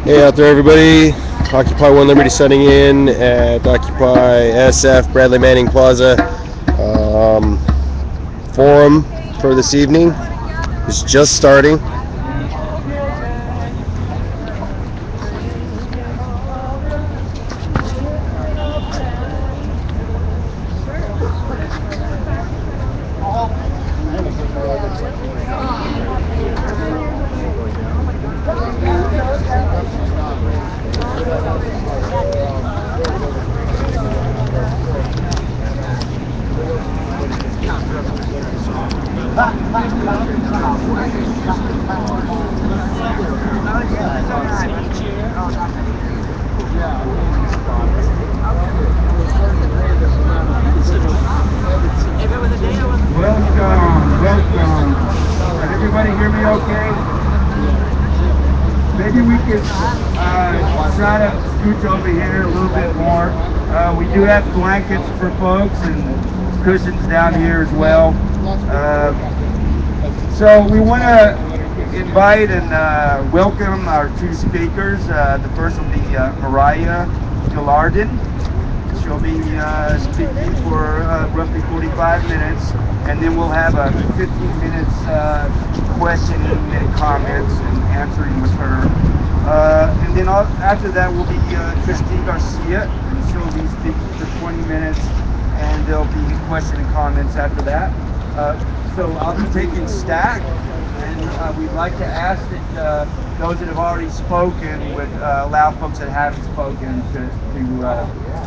Hey out there, everybody. Occupy One Liberty setting in at Occupy SF Bradley Manning Plaza. Forum for this evening is just starting. Welcome. Can everybody hear me okay? Maybe we could try to scooch over here a little bit more. We do have blankets for folks and cushions down here as well. So we want to invite and welcome our two speakers. The first will be Mariah Gillardin. She'll be speaking for roughly 45 minutes, and then we'll have a 15 minutes questioning and comments and answering with her. And then after that will be Christine Garcia, and she'll be speaking for 20 minutes, and there'll be question and comments after that. So I'll be taking stack, and we'd like to ask that those that have already spoken would allow folks that haven't spoken to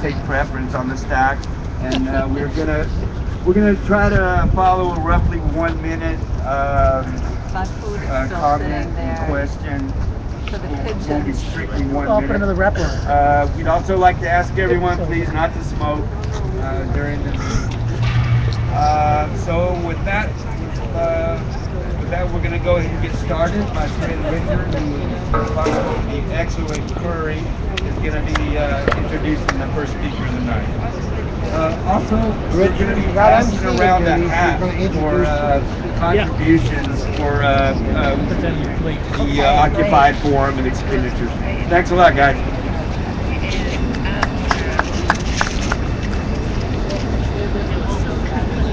take preference on the stack. And we're gonna try to follow a roughly 1 minute comment and question. Won't be strictly 1 minute. We'd also like to ask everyone, please, not to smoke during the meeting. So with that, we're going to go ahead and get started. My friend Richard, who is responsible for the excellent curry, is going to be introducing the first speaker of the night. Also, we're going to be passing around a hat for contributions for the Occupied Forum and expenditures. Thanks a lot, guys.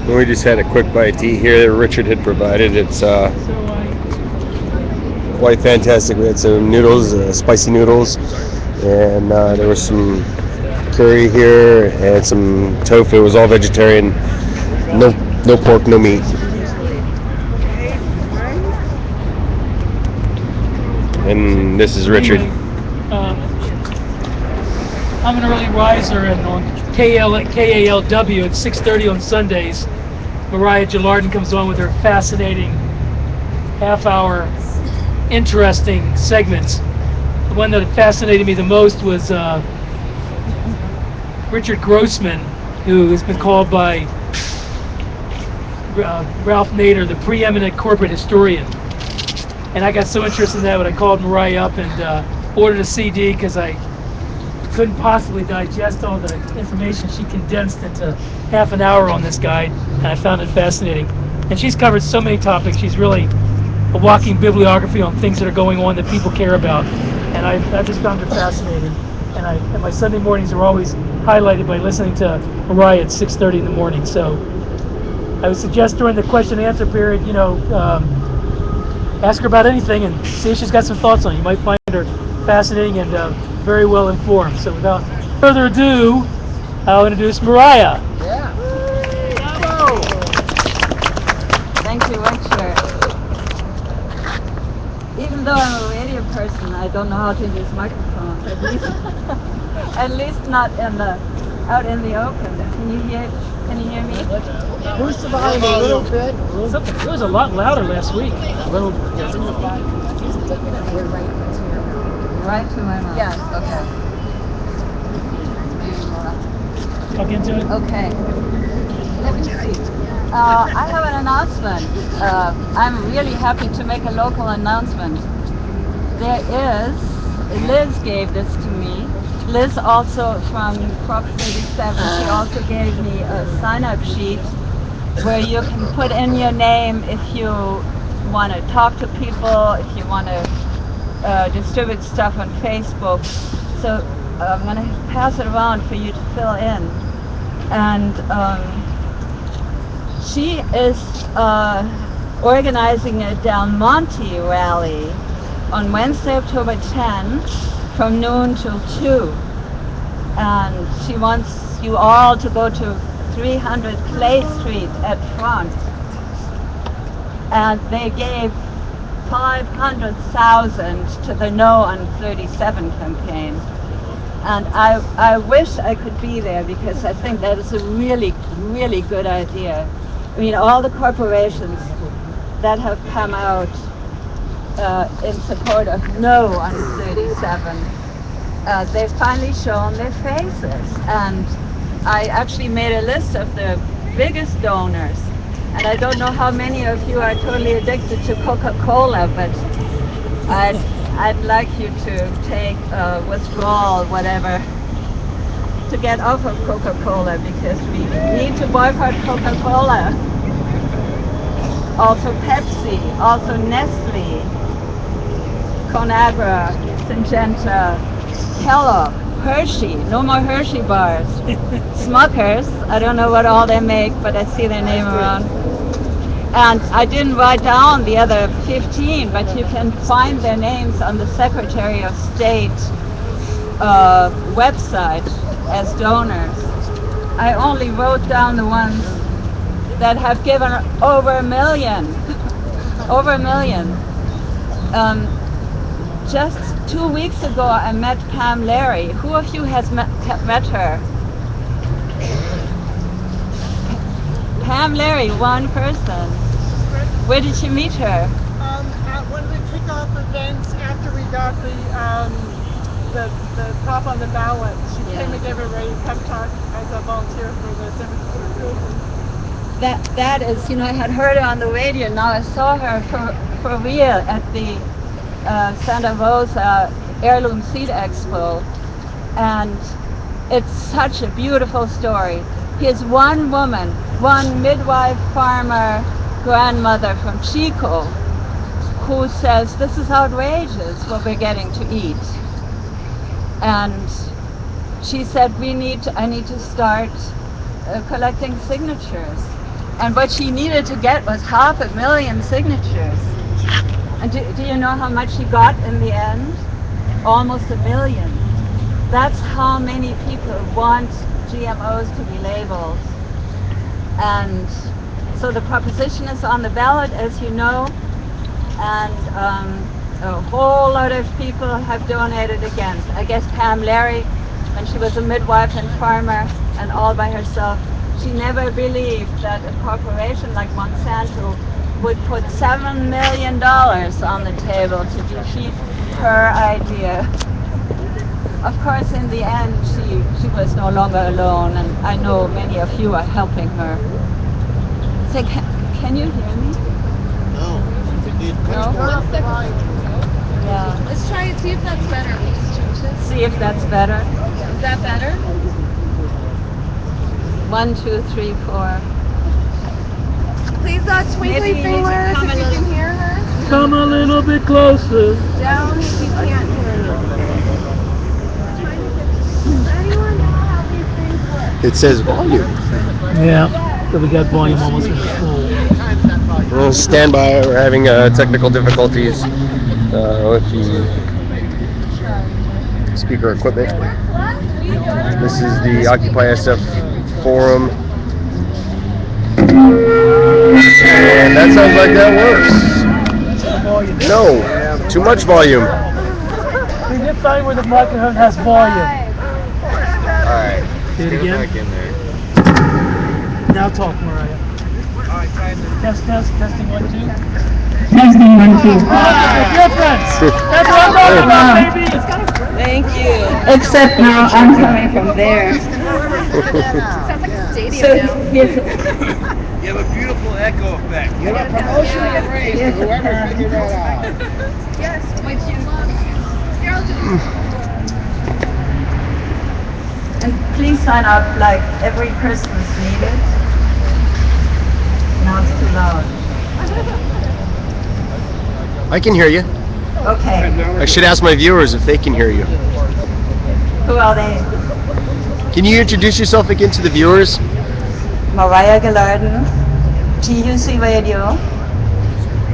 We just had a quick bite to eat here that Richard had provided. It's quite fantastic. We had some noodles, spicy noodles, and there was some curry here and some tofu. It was all vegetarian, no pork, no meat. And this is Richard. I'm an early riser, and on KALW at 6:30 on Sundays, Mariah Gillardin comes on with her fascinating half-hour, interesting segments. The one that fascinated me the most was Richard Grossman, who has been called by Ralph Nader the preeminent corporate historian. And I got so interested in that when I called Mariah up and ordered a CD because I couldn't possibly digest all the information she condensed into half an hour on this guide, and I found it fascinating. And she's covered so many topics. She's really a walking bibliography on things that are going on that people care about, and I just found her fascinating. And my Sunday mornings are always highlighted by listening to Mariah at 6:30 in the morning. So I would suggest during the question and answer period, ask her about anything and see if she's got some thoughts on it. You might find her fascinating and very well informed. So without further ado, I'll introduce Mariah. Yeah. Hello. Thank you, Richard. Even though I'm a radio person, I don't know how to use microphones. At least not out in the open. Can you hear me? Boost the volume a little bit. It was a lot louder last week. A little. Right to my mouth. Yes. Okay. Talk into it. Okay. Let me see. I have an announcement. I'm really happy to make a local announcement. Liz gave this to me. Liz also from Prop 37, she also gave me a sign-up sheet where you can put in your name if you want to talk to people, if you want to distribute stuff on Facebook. So I'm going to pass it around for you to fill in. And she is organizing a Del Monte rally on Wednesday, October 10, from noon till 2. And she wants you all to go to 300 Clay Street at front. And they gave 500,000 to the No on 37 campaign. And I wish I could be there because I think that is a really, really good idea. I mean, all the corporations that have come out in support of No on 37, they've finally shown their faces. And I actually made a list of the biggest donors. And I don't know how many of you are totally addicted to Coca-Cola, but I'd like you to take withdrawal, whatever, to get off of Coca-Cola, because we need to boycott Coca-Cola. Also Pepsi, also Nestle, Conagra, Syngenta, Kellogg, Hershey, no more Hershey bars. Smuckers, I don't know what all they make, but I see their name around. And I didn't write down the other 15, but you can find their names on the Secretary of State website as donors. I only wrote down the ones that have given over $1 million. Over $1 million. Just 2 weeks ago, I met Pam Larry. Who of you has met her? Pam Larry, one person. Where did you meet her? At one of the kickoff events after we got the prop on the ballot. She came and gave a pep talk as a volunteer for the San Francisco Citizens. That is, you know, I had heard her on the radio. Now I saw her for real at the Santa Rosa Heirloom Seed Expo, and it's such a beautiful story. Here's one woman, one midwife farmer grandmother from Chico, who says this is outrageous what we're getting to eat. And she said I need to start collecting signatures. And what she needed to get was 500,000 signatures. And do you know how much she got in the end? Almost 1 million. That's how many people want GMOs to be labeled. And so the proposition is on the ballot, as you know, and a whole lot of people have donated against. I guess Pam Larry, when she was a midwife and farmer and all by herself, she never believed that a corporation like Monsanto would put $7 million on the table to defeat her idea. Of course, in the end, she was no longer alone, and I know many of you are helping her. So can you hear me? No. No? Yeah. Let's try it, see if that's better. We just change it. See if that's better. Is that better? 1, 2, 3, 4. Please, twinkly Maybe you need to fingers, come if a you little- can hear her. Come a little bit closer. Down if you can't hear her. Does anyone know how these things work? It says volume. Yeah. So we got volume almost in full. Well, stand by. We're having technical difficulties with the speaker equipment. This is the OccupySF forum. And that sounds like that works. No, too much volume. We did find where the microphone has volume. Alright. Do it again. Back in there. Now talk, Mariah. Test, testing 1, 2. Testing 1, 2. The difference. That's what I'm talking about, baby. Thank you. Except now I'm coming from there. Sounds like a stadium So now. here's You have a beautiful echo effect. You got promotion and raise for whoever figured that out. Yes, which you love. Here, I'll do and please sign up, like every person is needed. Now it's too loud. I can hear you. Okay, I should ask my viewers if they can hear you. who are they? Can you introduce yourself again to the viewers? Mariah Gillardin, TUC Radio.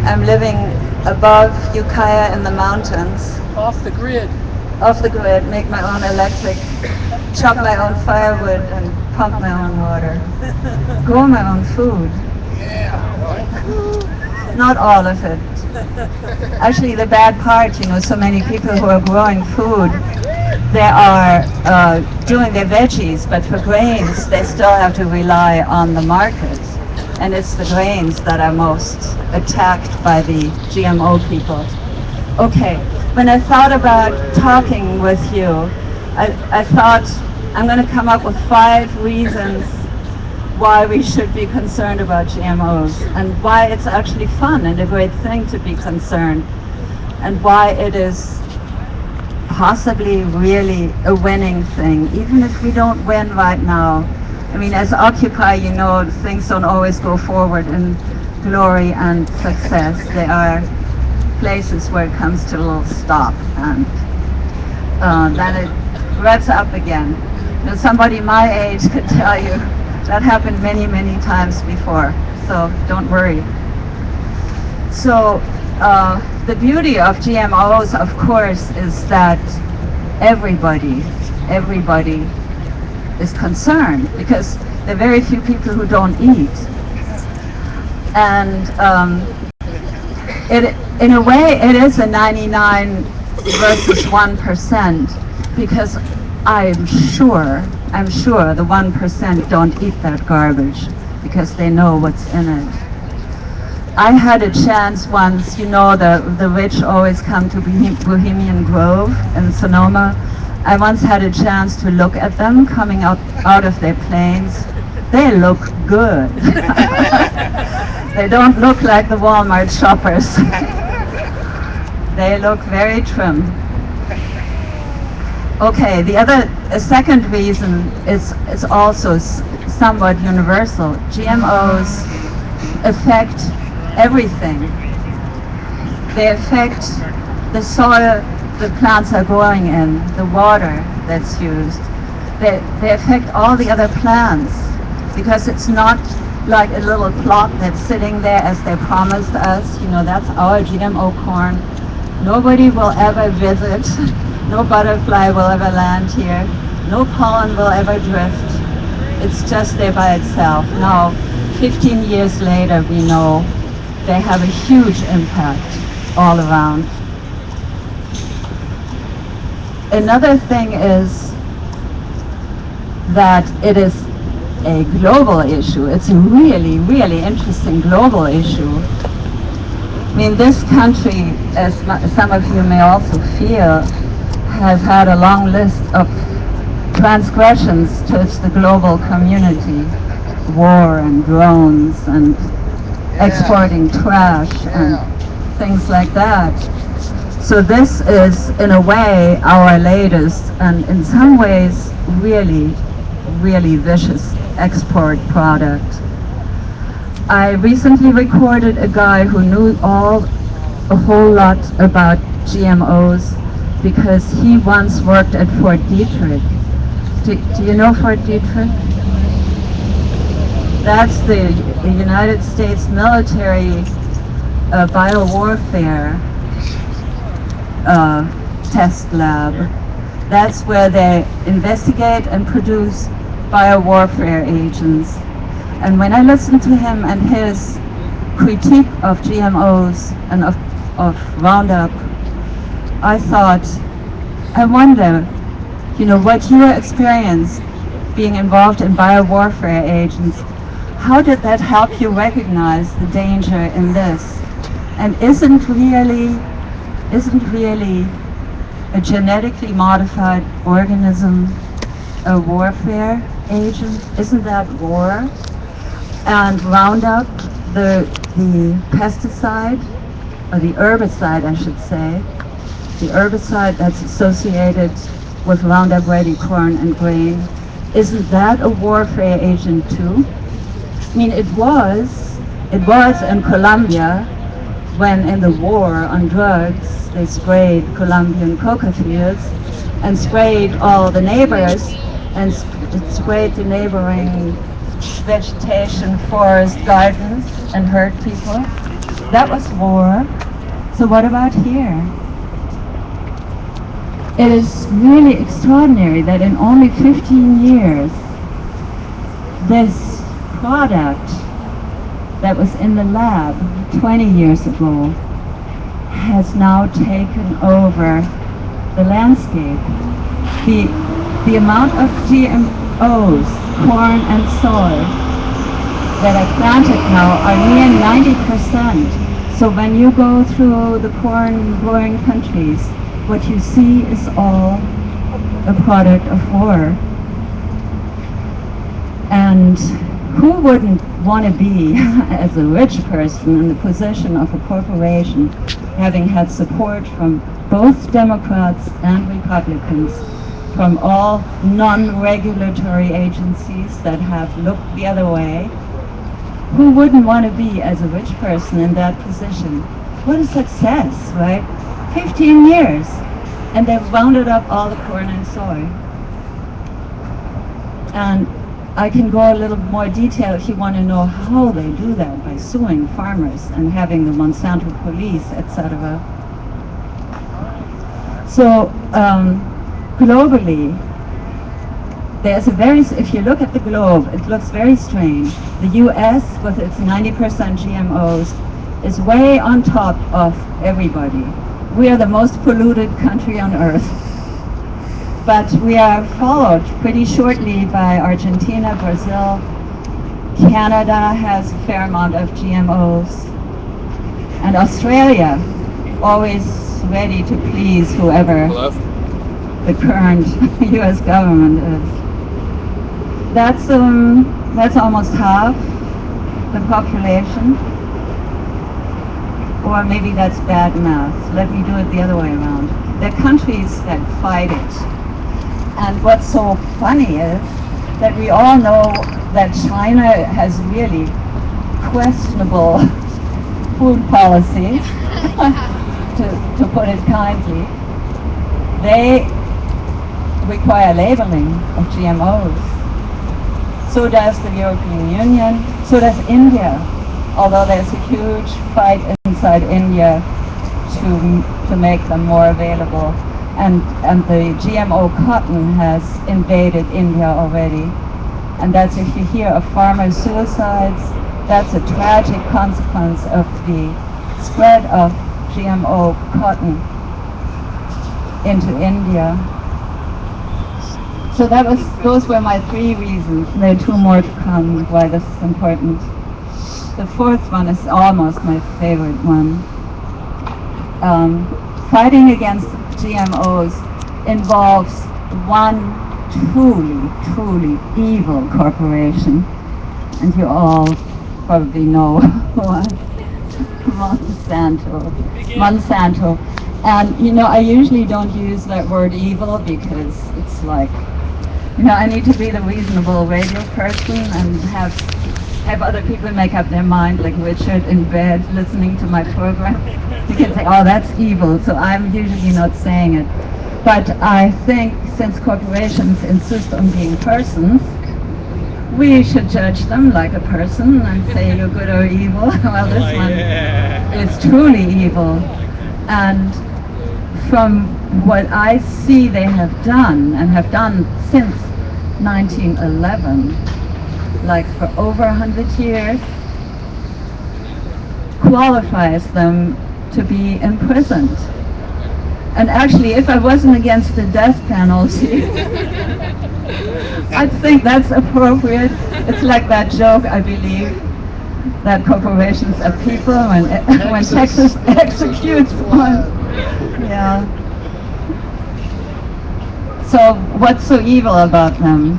I'm living above Ukiah in the mountains, Off the grid. off the grid, make my own electric, chop my own firewood and pump my own water, grow my own food. Not all of it. Actually, the bad part, so many people who are growing food, they are doing their veggies, but for grains, they still have to rely on the market. And it's the grains that are most attacked by the GMO people. Okay, when I thought about talking with you, I thought I'm going to come up with 5 reasons why we should be concerned about GMOs and why it's actually fun and a great thing to be concerned and why it is possibly really a winning thing, even if we don't win right now. I mean, as Occupy, things don't always go forward in glory and success. There are places where it comes to a little stop and then it revs up again. Somebody my age could tell you that happened many, many times before, so don't worry. So the beauty of GMOs, of course, is that everybody is concerned because there are very few people who don't eat. And in a way, it is a 99 versus 1% because I'm sure the 1% don't eat that garbage because they know what's in it. I had a chance once, the rich always come to Bohemian Grove in Sonoma. I once had a chance to look at them coming out of their planes. They look good. They don't look like the Walmart shoppers. They look very trim. Okay, a second reason is also somewhat universal. GMOs affect everything. They affect the soil the plants are growing in, the water that's used. They affect all the other plants because it's not like a little plot that's sitting there as they promised us. That's our GMO corn. Nobody will ever visit. No butterfly will ever land here. No pollen will ever drift. It's just there by itself. Now, 15 years later, we know they have a huge impact all around. Another thing is that it is a global issue. It's a really, really interesting global issue. I mean, this country, as some of you may also feel, has had a long list of transgressions towards the global community. War and drones and exporting trash and things like that. So this is, in a way, our latest and in some ways really, really vicious export product. I recently recorded a guy who knew a whole lot about GMOs because he once worked at Fort Detrick. Do you know Fort Detrick? That's the United States military biowarfare test lab. That's where they investigate and produce biowarfare agents. And when I listened to him and his critique of GMOs and of Roundup, I thought, I wonder, what your experience being involved in biowarfare agents, how did that help you recognize the danger in this? And isn't really a genetically modified organism a warfare agent? Isn't that war? And Roundup, the pesticide, or the herbicide I should say, the herbicide that's associated with Roundup Ready corn and grain, isn't that a warfare agent too? I mean, it was in Colombia when in the war on drugs, they sprayed Colombian coca fields and sprayed all the neighbors and sprayed the neighboring vegetation, forest, gardens, and hurt people. That was war. So what about here? It is really extraordinary that in only 15 years, this product that was in the lab 20 years ago has now taken over the landscape. The amount of GMOs, corn and soy, that are planted now are near 90%. So when you go through the corn growing countries, what you see is all a product of war. And who wouldn't want to be, as a rich person in the position of a corporation, having had support from both Democrats and Republicans, from all non-regulatory agencies that have looked the other way? Who wouldn't want to be, as a rich person, in that position? What a success, right? 15 years, and they've rounded up all the corn and soy. And I can go a little more detail if you want to know how they do that, by suing farmers and having the Monsanto police, etc. So globally, there's if you look at the globe, it looks very strange. The US, with its 90% GMOs, is way on top of everybody. We are the most polluted country on earth. But we are followed pretty shortly by Argentina, Brazil. Canada has a fair amount of GMOs. And Australia, always ready to please whoever the current US government is. That's almost half the population. Or maybe that's bad math. Let me do it the other way around. There are countries that fight it. And what's so funny is that we all know that China has really questionable food policies, to put it kindly. They require labeling of GMOs. So does the European Union, so does India, although there's a huge fight inside India to make them more available. And the GMO cotton has invaded India already. And that's, if you hear of farmer suicides, that's a tragic consequence of the spread of GMO cotton into India. So those were my 3 reasons. There are 2 more to come why this is important. The 4th one is almost my favorite one. Fighting against GMOs involves one truly evil corporation, and you all probably know Monsanto. And I usually don't use that word evil because it's like, I need to be the reasonable radio person and have other people make up their mind, like Richard in bed listening to my program. You can say, oh, that's evil, so I'm usually not saying it. But I think since corporations insist on being persons, we should judge them like a person and say you're good or evil. Well, this one is truly evil. And from what I see they have done, and have done since 1911, like for over 100 years, qualifies them to be imprisoned. And actually, if I wasn't against the death penalty, I'd think that's appropriate. It's like that joke, I believe, that corporations are people when Texas executes one. Yeah. So what's so evil about them?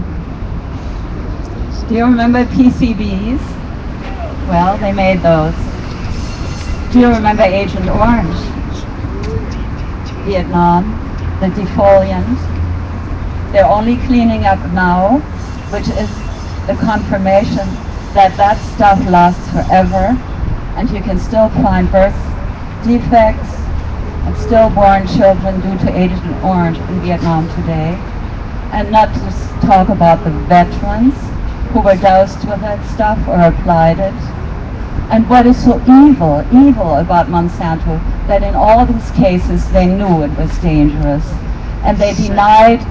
Do you remember PCBs? Well, they made those. Do you remember Agent Orange? Vietnam, the defoliant. They're only cleaning up now, which is the confirmation that that stuff lasts forever, and you can still find birth defects and stillborn children due to Agent Orange in Vietnam today, and not to talk about the veterans who were doused with that stuff or applied it. And what is so evil about Monsanto, that in all these cases they knew it was dangerous. And they denied,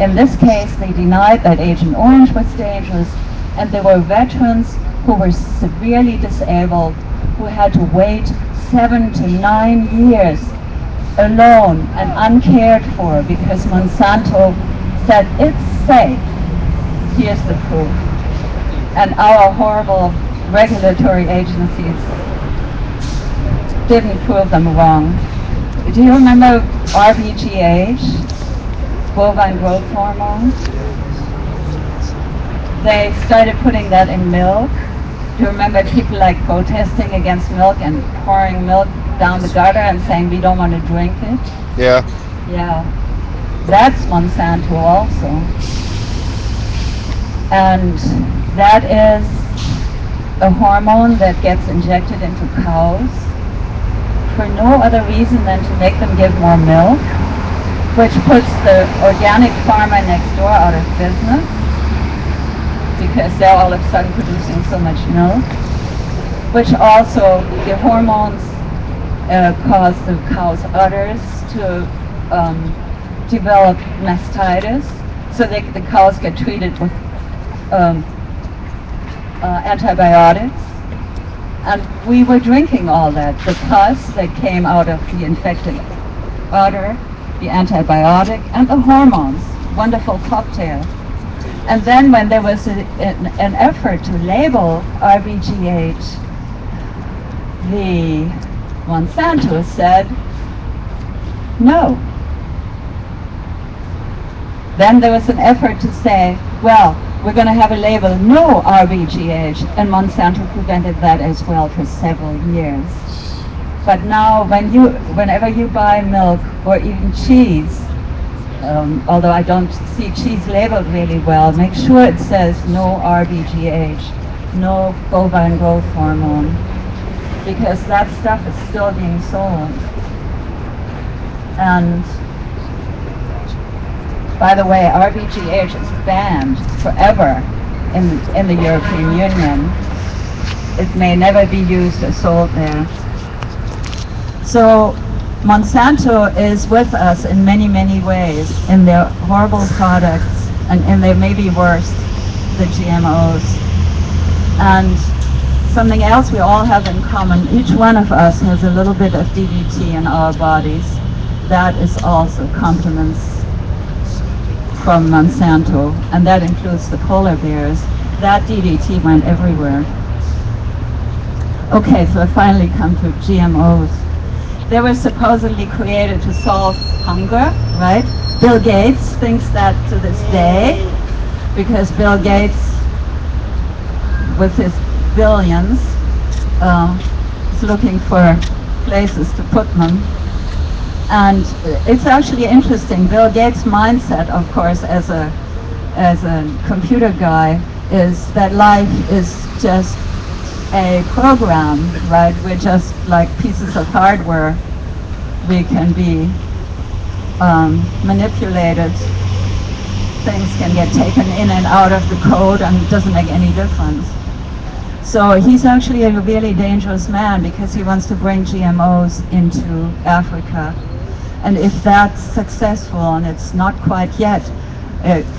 in this case, they denied that Agent Orange was dangerous, and there were veterans who were severely disabled, who had to wait 7 to 9 years alone and uncared for because Monsanto said it's safe. Here's the proof. And our horrible regulatory agencies didn't prove them wrong. Do you remember RBGH, bovine growth hormone? They started putting that in milk. Do you remember people like protesting against milk and pouring milk down the gutter and saying we don't want to drink it? Yeah. Yeah. That's Monsanto also. And that is a hormone that gets injected into cows for no other reason than to make them give more milk, which puts the organic farmer next door out of business because they're all of a sudden producing so much milk, which also, the hormones cause the cow's udders to develop mastitis, so the cows get treated with antibiotics. And we were drinking all that, the pus that came out of the infected udder, the antibiotic, and the hormones. Wonderful cocktail. And then when there was an effort to label RBGH, the Monsanto said no. Then there was an effort to say, well, we're going to have a label, no RBGH, and Monsanto prevented that as well for several years. But now, whenever you buy milk or even cheese, although I don't see cheese labeled really well, make sure it says no RBGH, no bovine growth hormone, because that stuff is still being sold. And by the way, RBGH is banned forever in the European Union. It may never be used or sold there. So Monsanto is with us in many, many ways, in their horrible products, and in their maybe worse, the GMOs. And something else we all have in common, each one of us has a little bit of DDT in our bodies. That is also complements from Monsanto, and that includes the polar bears. That DDT went everywhere. Okay, so I finally come to GMOs. They were supposedly created to solve hunger, right? Bill Gates thinks that to this day, because Bill Gates, with his billions, is looking for places to put them. And it's actually interesting. Bill Gates' mindset, of course, as a computer guy, is that life is just a program, right? We're just like pieces of hardware. We can be manipulated. Things can get taken in and out of the code, and it doesn't make any difference. So he's actually a really dangerous man because he wants to bring GMOs into Africa. And if that's successful, and it's not quite yet,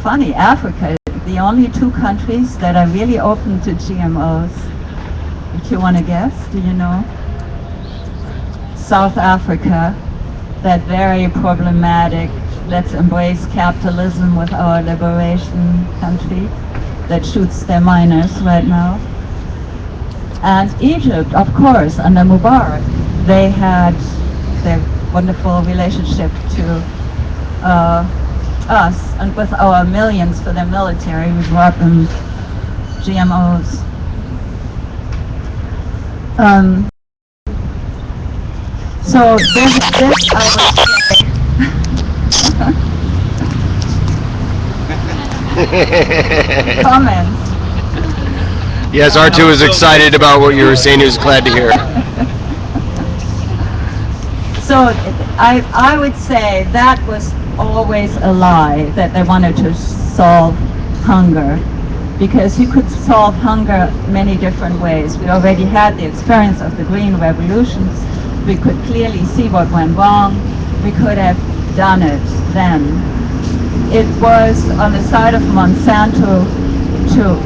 funny, Africa, the only two countries that are really open to GMOs, if you want to guess, do you know? South Africa, that very problematic, let's embrace capitalism with our liberation country that shoots their miners right now. And Egypt, of course, under Mubarak, they had their wonderful relationship to us, and with our millions for their military, we brought them GMOs. So this I would say. Comments? Yes, R2 is excited about what you were saying. He was glad to hear. So I would say that was always a lie, that they wanted to solve hunger, because you could solve hunger many different ways. We already had the experience of the Green Revolutions. We could clearly see what went wrong. We could have done it then. It was on the side of Monsanto to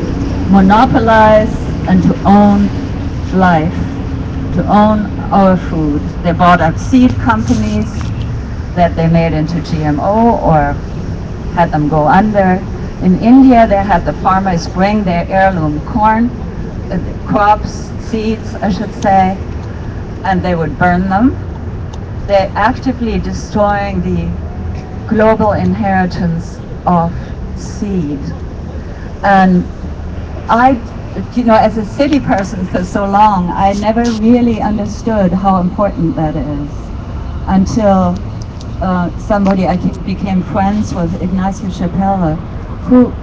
monopolize and to own life, to own our food. They bought up seed companies that they made into GMO or had them go under. In India, they had the farmers bring their heirloom corn, crops, seeds, I should say, and they would burn them. They're actively destroying the global inheritance of seed. And as a city person for so long, I never really understood how important that is until somebody I became friends with, Ignacio Chapella, who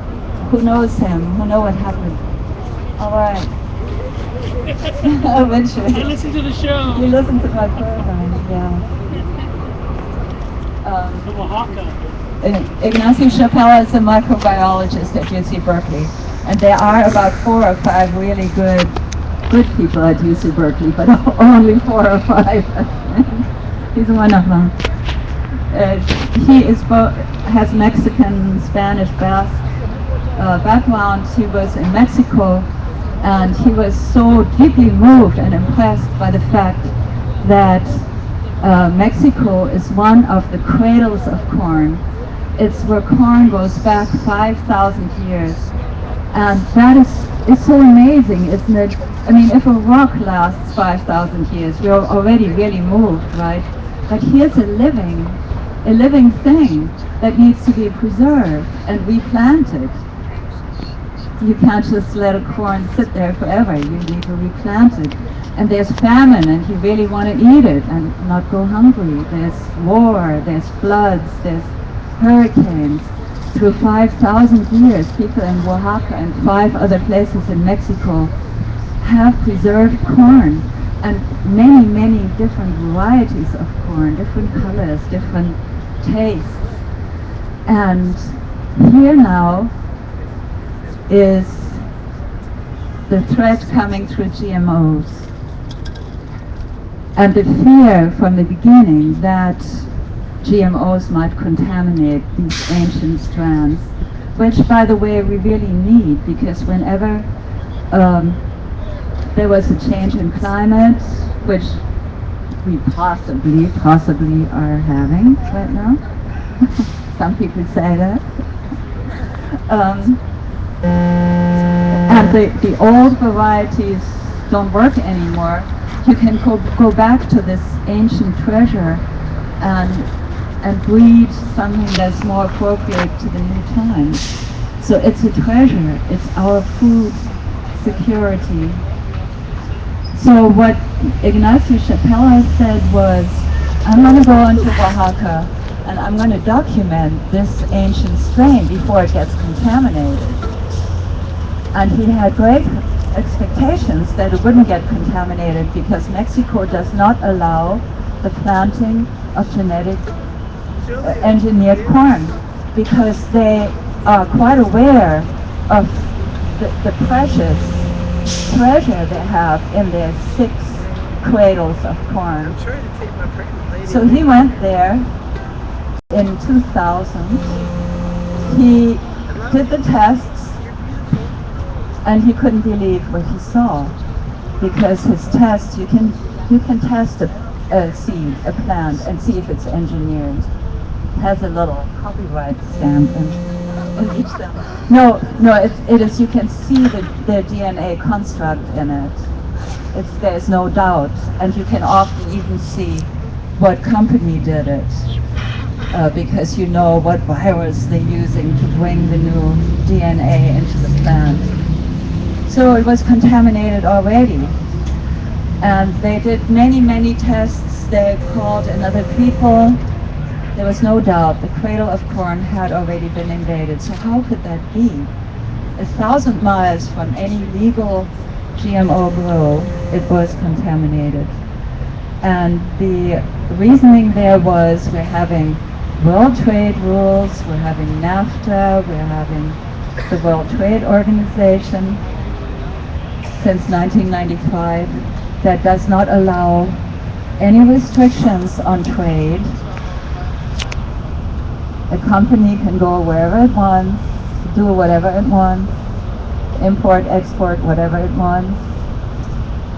knows him, who know what happened. All right. Oh, Richard. I listen to the show. You listen to my program, yeah. From Oaxaca. Ignacio Chapella is a microbiologist at UC Berkeley, and there are about 4 or 5 really good people at UC Berkeley, but only 4 or 5. He's one of them. He has Mexican, Spanish, Basque background. He was in Mexico, and he was so deeply moved and impressed by the fact that Mexico is one of the cradles of corn. It's where corn goes back 5,000 years. And that is so amazing, isn't it? I mean, if a rock lasts 5,000 years, we're already really moved, right? But here's a living thing that needs to be preserved and replanted. You can't just let a corn sit there forever. You need to replant it. And there's famine, and you really want to eat it and not go hungry. There's war, there's floods, there's hurricanes. Through 5,000 years, people in Oaxaca and 5 other places in Mexico have preserved corn, and many, many different varieties of corn, different colors, different tastes. And here now is the threat coming through GMOs, and the fear from the beginning that GMOs might contaminate these ancient strands, which, by the way, we really need, because whenever there was a change in climate, which we possibly are having right now, some people say that, and the old varieties don't work anymore, you can go back to this ancient treasure and breed something that's more appropriate to the new times. So it's a treasure. It's our food security. So what Ignacio Chapella said was, I'm going to go into Oaxaca and I'm going to document this ancient strain before it gets contaminated. And he had great expectations that it wouldn't get contaminated, because Mexico does not allow the planting of genetic engineered corn, because they are quite aware of the precious treasure they have in their 6 cradles of corn. So he went there in 2000. He did the tests, and he couldn't believe what he saw, because his tests, you can test a seed, a plant, and see if it's engineered. It has a little copyright stamp in each stamp. No, it is. You can see the DNA construct in it. There's no doubt, and you can often even see what company did it, because you know what virus they're using to bring the new DNA into the plant. So it was contaminated already. And they did many, many tests. They called in other people. There was no doubt the cradle of corn had already been invaded. So how could that be? 1,000 miles from any legal GMO grow, it was contaminated. And the reasoning there was we're having World Trade rules, we're having NAFTA, we're having the World Trade Organization since 1995 that does not allow any restrictions on trade. A company can go wherever it wants, do whatever it wants, import, export, whatever it wants.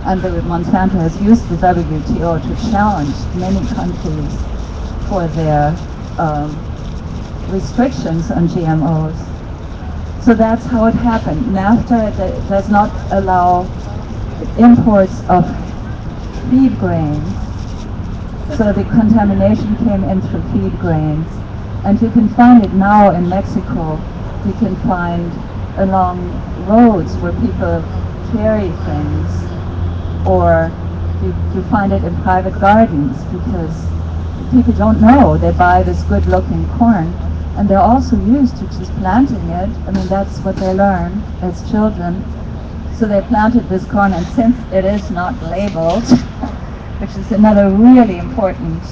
And the Monsanto has used the WTO to challenge many countries for their restrictions on GMOs. So that's how it happened. NAFTA does not allow imports of feed grains. So the contamination came in through feed grains. And you can find it now in Mexico. You can find along roads where people carry things, or you find it in private gardens because people don't know. They buy this good-looking corn, and they're also used to just planting it. I mean, that's what they learn as children. So they planted this corn, and since it is not labeled, which is another really important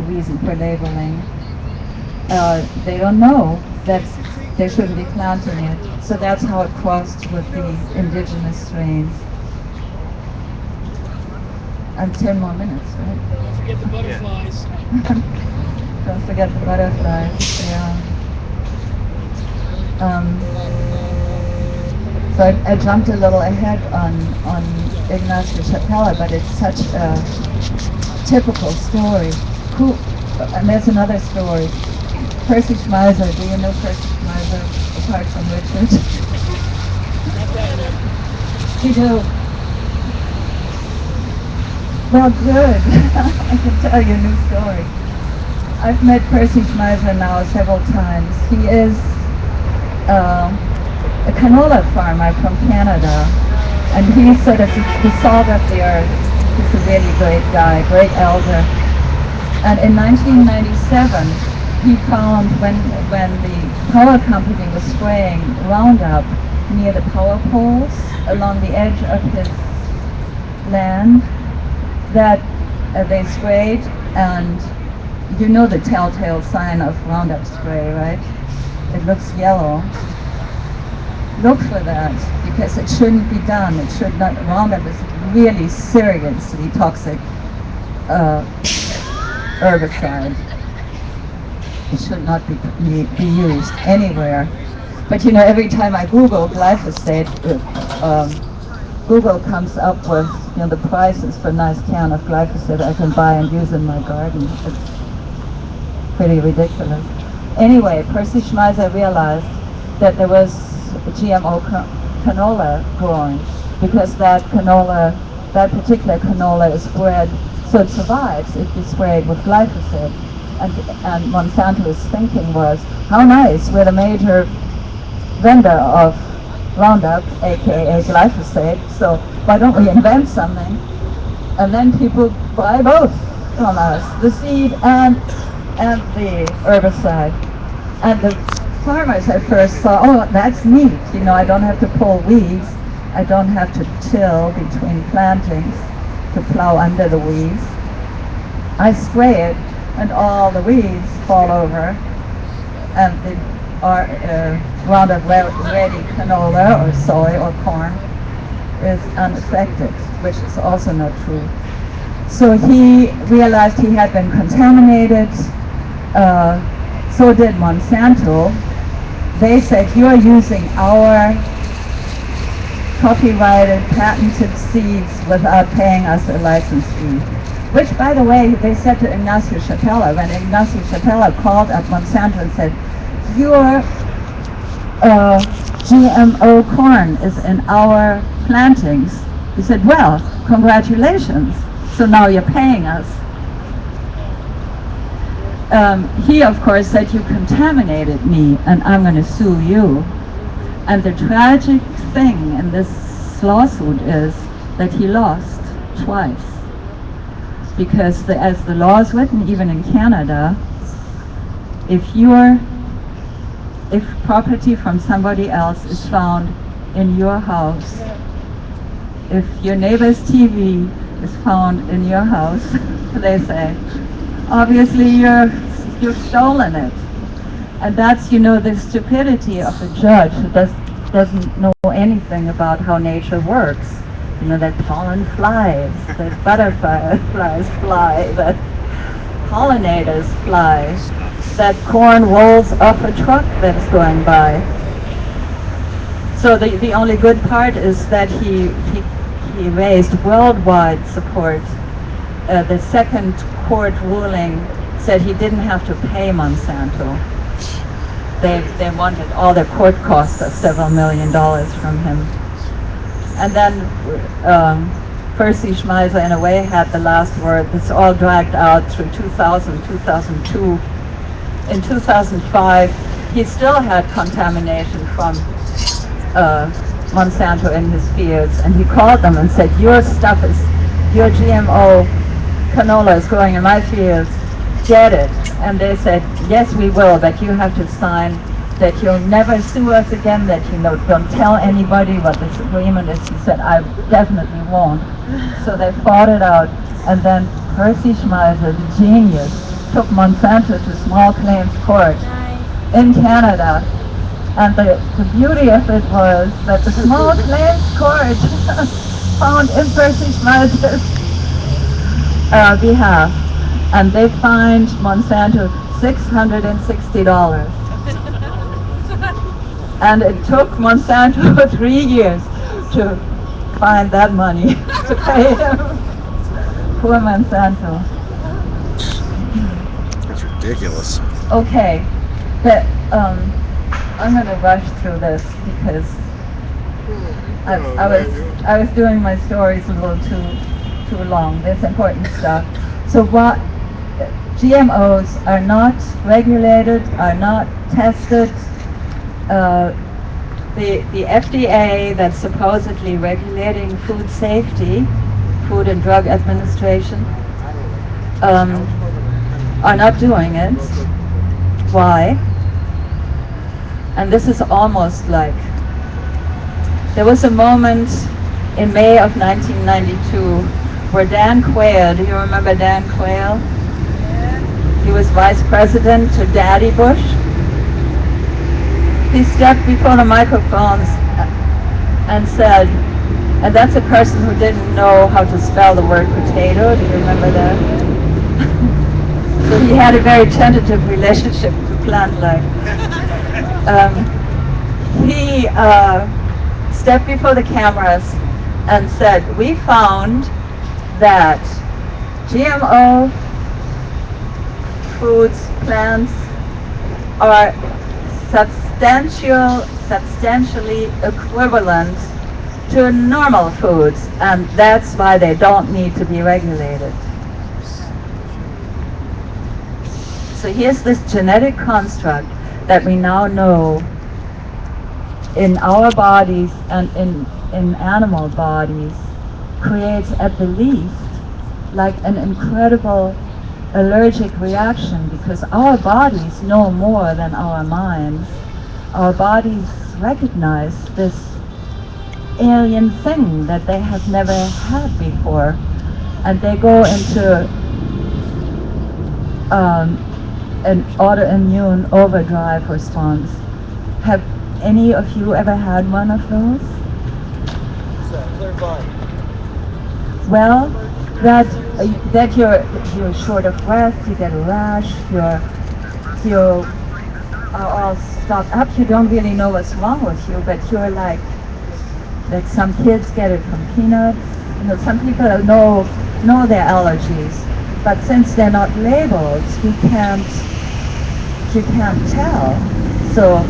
reason for labeling, they don't know that they shouldn't be planting it. So that's how it crossed with the indigenous strains. And 10 more minutes, right? Don't forget the butterflies. Don't forget the butterflies. Yeah. So I jumped a little ahead on Ignacio Chapela, but it's such a typical story. And there's another story. Percy Schmeiser. Do you know Percy Schmeiser apart from Richard? You do. Well, good. I can tell you a new story. I've met Percy Schmeiser now several times. He is a canola farmer from Canada, and he's sort of the salt of the earth. He's a really great guy, great elder. And in 1997, he found when the power company was spraying Roundup near the power poles along the edge of his land, that they sprayed, and you know the telltale sign of Roundup spray, right? It looks yellow. Look for that, because it shouldn't be done. It should not. Roundup is really seriously toxic herbicide. It should not be used anywhere. But you know, every time I Google glyphosate, Google comes up with the prices for a nice can of glyphosate I can buy and use in my garden. It's pretty ridiculous. Anyway, Percy Schmeiser realized that there was GMO canola growing because that particular canola is bred, so it survives if you spray it with glyphosate. And Monsanto's thinking was, how nice, we're the major vendor of Roundup, aka glyphosate, so why don't we invent something? And then people buy both from us, the seed and the herbicide. And the farmers at first thought, oh, that's neat, I don't have to pull weeds, I don't have to till between plantings to plow under the weeds. I spray it and all the weeds fall over, and the Roundup ready canola or soy or corn is unaffected, which is also not true. So he realized he had been contaminated. So did Monsanto. They said, you're using our copyrighted, patented seeds without paying us a license fee. Which, by the way, they said to Ignacio Chapela, when Ignacio Chapela called up Monsanto and said, your GMO corn is in our plantings. He said, well, congratulations. So now you're paying us. He, of course, said, you contaminated me, and I'm going to sue you. And the tragic thing in this lawsuit is that he lost twice. Because as the law is written, even in Canada, if property from somebody else is found in your house, if your neighbor's TV is found in your house, they say, obviously you've stolen it. And that's, the stupidity of a judge who doesn't know anything about how nature works. That pollen flies, that butterflies fly, that pollinators fly, that corn rolls off a truck that's going by. So the only good part is that he raised worldwide support. The second court ruling said he didn't have to pay Monsanto. They wanted all the court costs of several $1 million from him. And then Percy Schmeiser, in a way, had the last word. It's all dragged out through 2000, 2002. In 2005, he still had contamination from Monsanto in his fields, and he called them and said, your GMO canola is growing in my fields, get it. And they said, yes, we will, but you have to sign that you'll never sue us again, that don't tell anybody what this agreement is. He said, I definitely won't. So they fought it out, and then Percy Schmeiser, the genius, took Monsanto to small claims court in Canada. And the beauty of it was that the small claims court found in Percy Schmeiser's behalf, and they fined Monsanto $660. And it took Monsanto 3 years to find that money to pay him. Poor Monsanto. That's ridiculous. Okay, I'm going to rush through this because I was doing my stories a little too long. There's important stuff. So what GMOs are not regulated, are not tested. The FDA, that's supposedly regulating food safety, Food and Drug Administration, are not doing it. Why? And this is almost like, there was a moment in May of 1992 where Dan Quayle, do you remember Dan Quayle? He was vice president to Daddy Bush. He stepped before the microphones and said, and that's a person who didn't know how to spell the word potato, do you remember that? So he had a very tentative relationship to plant life. He stepped before the cameras and said, we found that GMO foods, plants are substantially equivalent to normal foods, and that's why they don't need to be regulated. So here's this genetic construct that we now know in our bodies and in animal bodies creates at the least like an incredible allergic reaction, because our bodies know more than our minds. Our bodies recognize this alien thing that they have never had before, and they go into an autoimmune overdrive response. Have any of you ever had one of those? Well, that you're short of breath, you get a rash, you are all stopped up, you don't really know what's wrong with you, but you're like some kids get it from peanuts. Some people know their allergies, but since they're not labeled, you can't tell. So,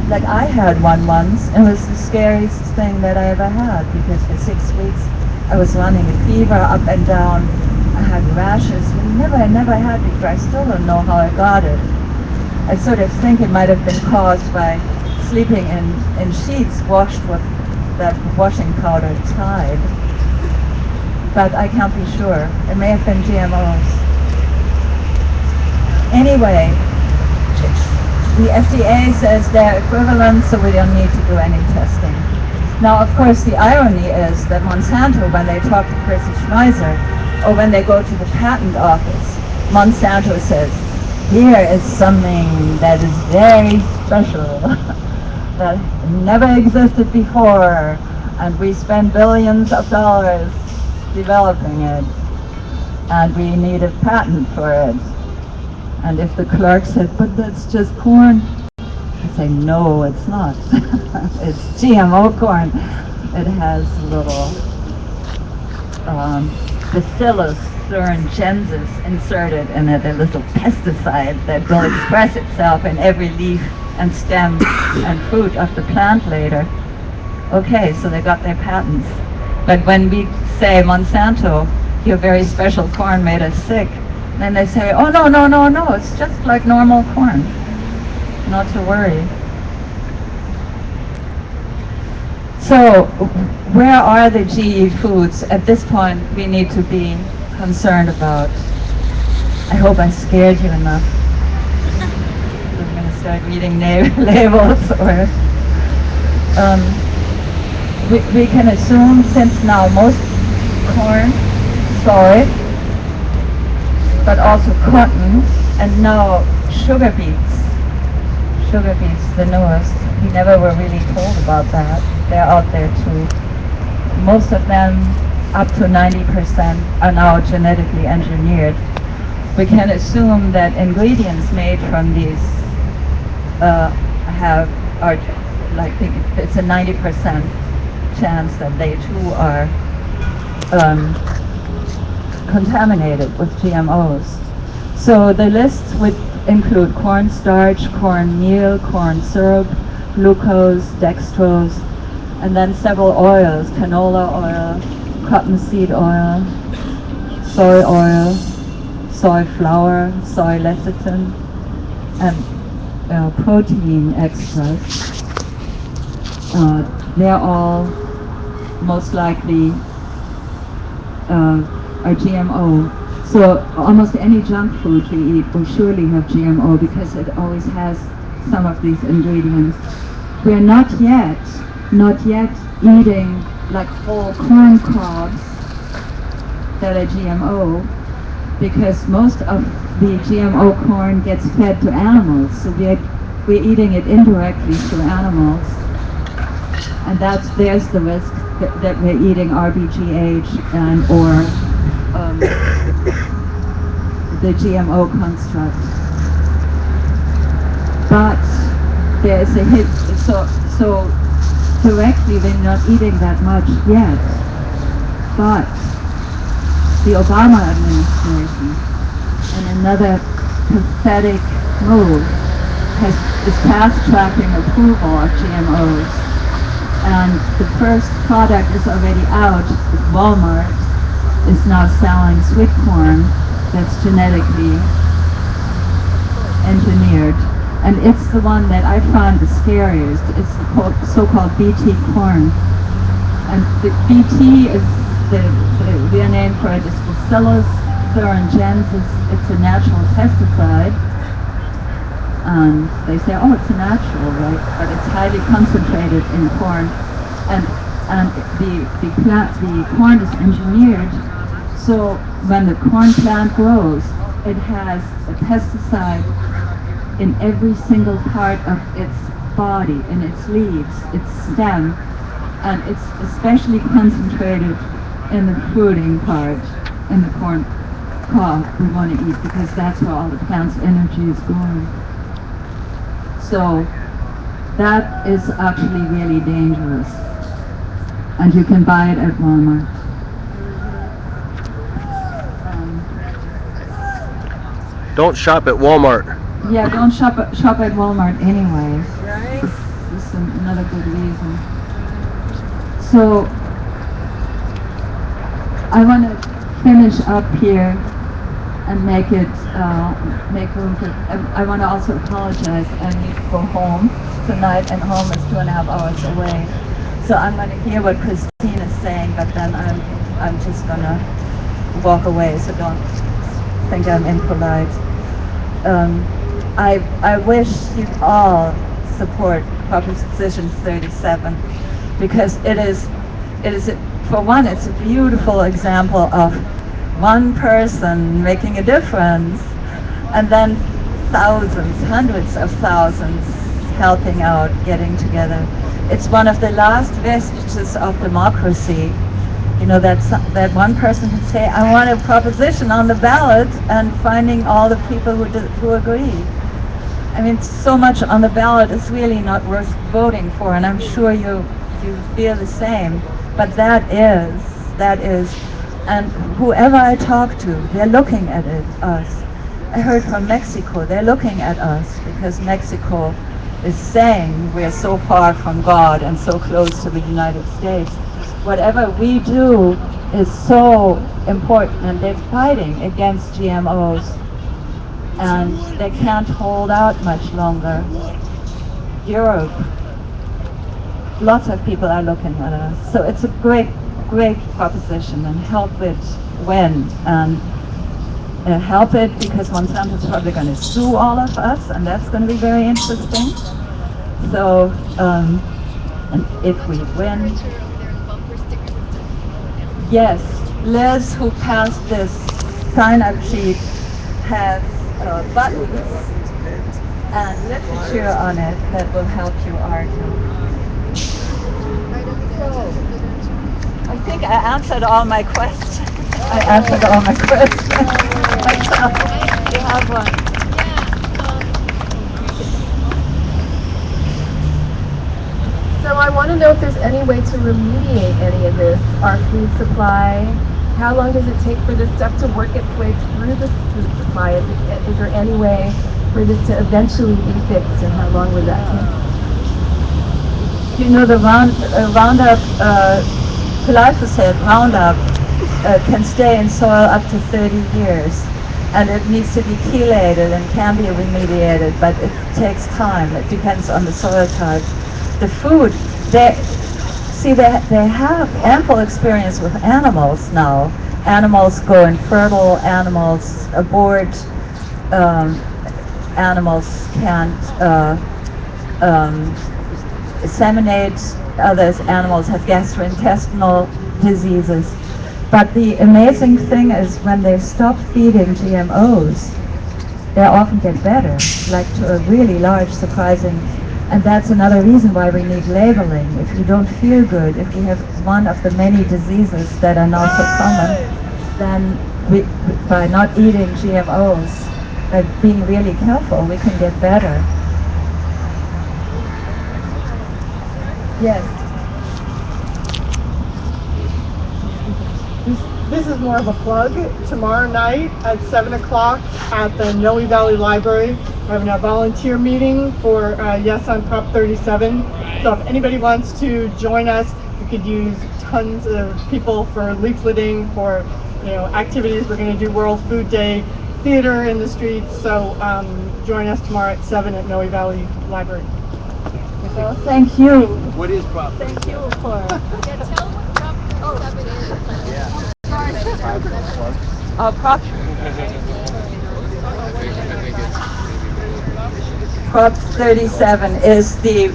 like I had one once, and it was the scariest thing that I ever had, because for 6 weeks I was running a fever up and down. I had rashes I never had before. I still don't know how I got it. I sort of think it might have been caused by sleeping in sheets washed with that washing powder Tide. But I can't be sure. It may have been GMOs. Anyway, the FDA says they're equivalent, so we don't need to do any testing. Now, of course, the irony is that Monsanto, when they talk to Percy Schmeiser, or when they go to the patent office, Monsanto says, here is something that is very special, that never existed before, and we spend billions of dollars developing it, and we need a patent for it. And if the clerk said, but that's just corn, I say, no, it's not. It's GMO corn. It has little Bacillus thuringiensis inserted in it, a little pesticide that will express itself in every leaf and stem and fruit of the plant later. Okay, so they got their patents. But when we say, Monsanto, your very special corn made us sick, then they say, oh, no, no, no, no, it's just like normal corn. Not to worry. So, where are the GE foods? At this point, we need to be concerned about. I hope I scared you enough. I'm going to start reading labels, or we can assume, since now most corn, soy, but also cotton, and now sugar beets. Sugar beets, the newest. We never were really told about that. They're out there too. Most of them, up to 90%, are now genetically engineered. We can assume that ingredients made from these are like, it's a 90% chance that they too are contaminated with GMOs. So the list would include cornstarch, cornmeal, corn syrup, glucose, dextrose, and then several oils: canola oil, cottonseed oil, soy flour, soy lecithin, and protein extracts. They're all most likely are GMO. So almost any junk food we eat will surely have GMO because it always has some of these ingredients. We're not yet eating like whole corn cobs that are GMO, because most of the GMO corn gets fed to animals. So we're eating it indirectly through animals, and there's the risk that we're eating RBGH and or the GMO construct. But there is a hit, so directly we're not eating that much yet. But the Obama administration, in another pathetic move, is fast-tracking approval of GMOs. And the first product is already out. Walmart is now selling sweet corn that's genetically engineered. And it's the one that I found the scariest. It's called so-called BT corn. And the BT is the real name for it is Bacillus thuringiensis. It's a natural pesticide. And they say, oh, it's a natural, right? But it's highly concentrated in corn. And the corn is engineered, so when the corn plant grows, it has a pesticide in every single part of its body, in its leaves, its stem, and it's especially concentrated in the fruiting part, in the corn cob we want to eat, because that's where all the plant's energy is going. So that is actually really dangerous, and you can buy it at Walmart. Don't shop at Walmart. Yeah, don't shop at Walmart anyway. This is another good reason. So I want to finish up here and make room for. I want to also apologize. I need to go home tonight, and home is 2.5 hours away. So I'm going to hear what Christine is saying, but then I'm just going to walk away. So don't think I'm impolite. I wish you'd all support Proposition 37. because for one, it's a beautiful example of one person making a difference, and then thousands, hundreds of thousands helping out, getting together. It's one of the last vestiges of democracy. That one person can say, I want a proposition on the ballot, and finding all the people who agree. I mean, so much on the ballot is really not worth voting for, and I'm sure you feel the same. But that is, and whoever I talk to, they're looking at us. I heard from Mexico, they're looking at us because Mexico is saying we're so far from God and so close to the United States. Whatever we do is so important, and they're fighting against GMOs, and they can't hold out much longer. Europe, lots of people are looking at us. So it's a great, great proposition, and help it win. And help it because Monsanto's probably going to sue all of us, and that's going to be very interesting. So, and if we win, yes, Liz, who passed this sign-up sheet, has buttons and literature on it that will help you argue. So, I think I answered all my questions. I answered all my questions. You have one. So I want to know if there's any way to remediate any of this, our food supply. How long does it take for this stuff to work its way through the food supply? Is there any way for this to eventually be fixed, and how long would that take? The Roundup, glyphosate Roundup can stay in soil up to 30 years. And it needs to be chelated and can be remediated, but it takes time. It depends on the soil type. The food, they have ample experience with animals now. Animals go infertile, animals abort, animals can't disseminate, others animals have gastrointestinal diseases. But the amazing thing is when they stop feeding GMOs, they often get better, like to a really large, surprising. And that's another reason why we need labeling. If you don't feel good, if you have one of the many diseases that are now so common, then by not eating GMOs, being really careful, we can get better. Yes. This is more of a plug. Tomorrow night at 7 o'clock at the Noe Valley Library, we're having a volunteer meeting for Yes on Prop 37. So if anybody wants to join us, we could use tons of people for leafleting, for activities. We're going to do World Food Day, theater in the streets. So join us tomorrow at 7 at Noe Valley Library. Well, thank you. What is Prop? Thank you for. Prop 37 is the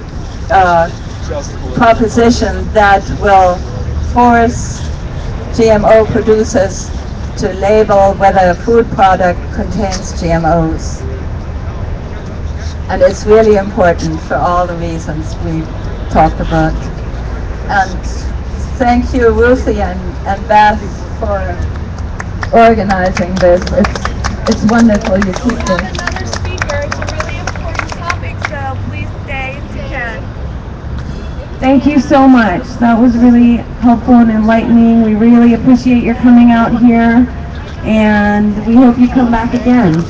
proposition that will force GMO producers to label whether a food product contains GMOs. And it's really important for all the reasons we talked about. And thank you, Ruthie and Beth, for organizing this. It's wonderful. You keep We have another speaker. It's a really important topic, so please stay if you can. Thank you so much. That was really helpful and enlightening. We really appreciate your coming out here, and we hope you come back again.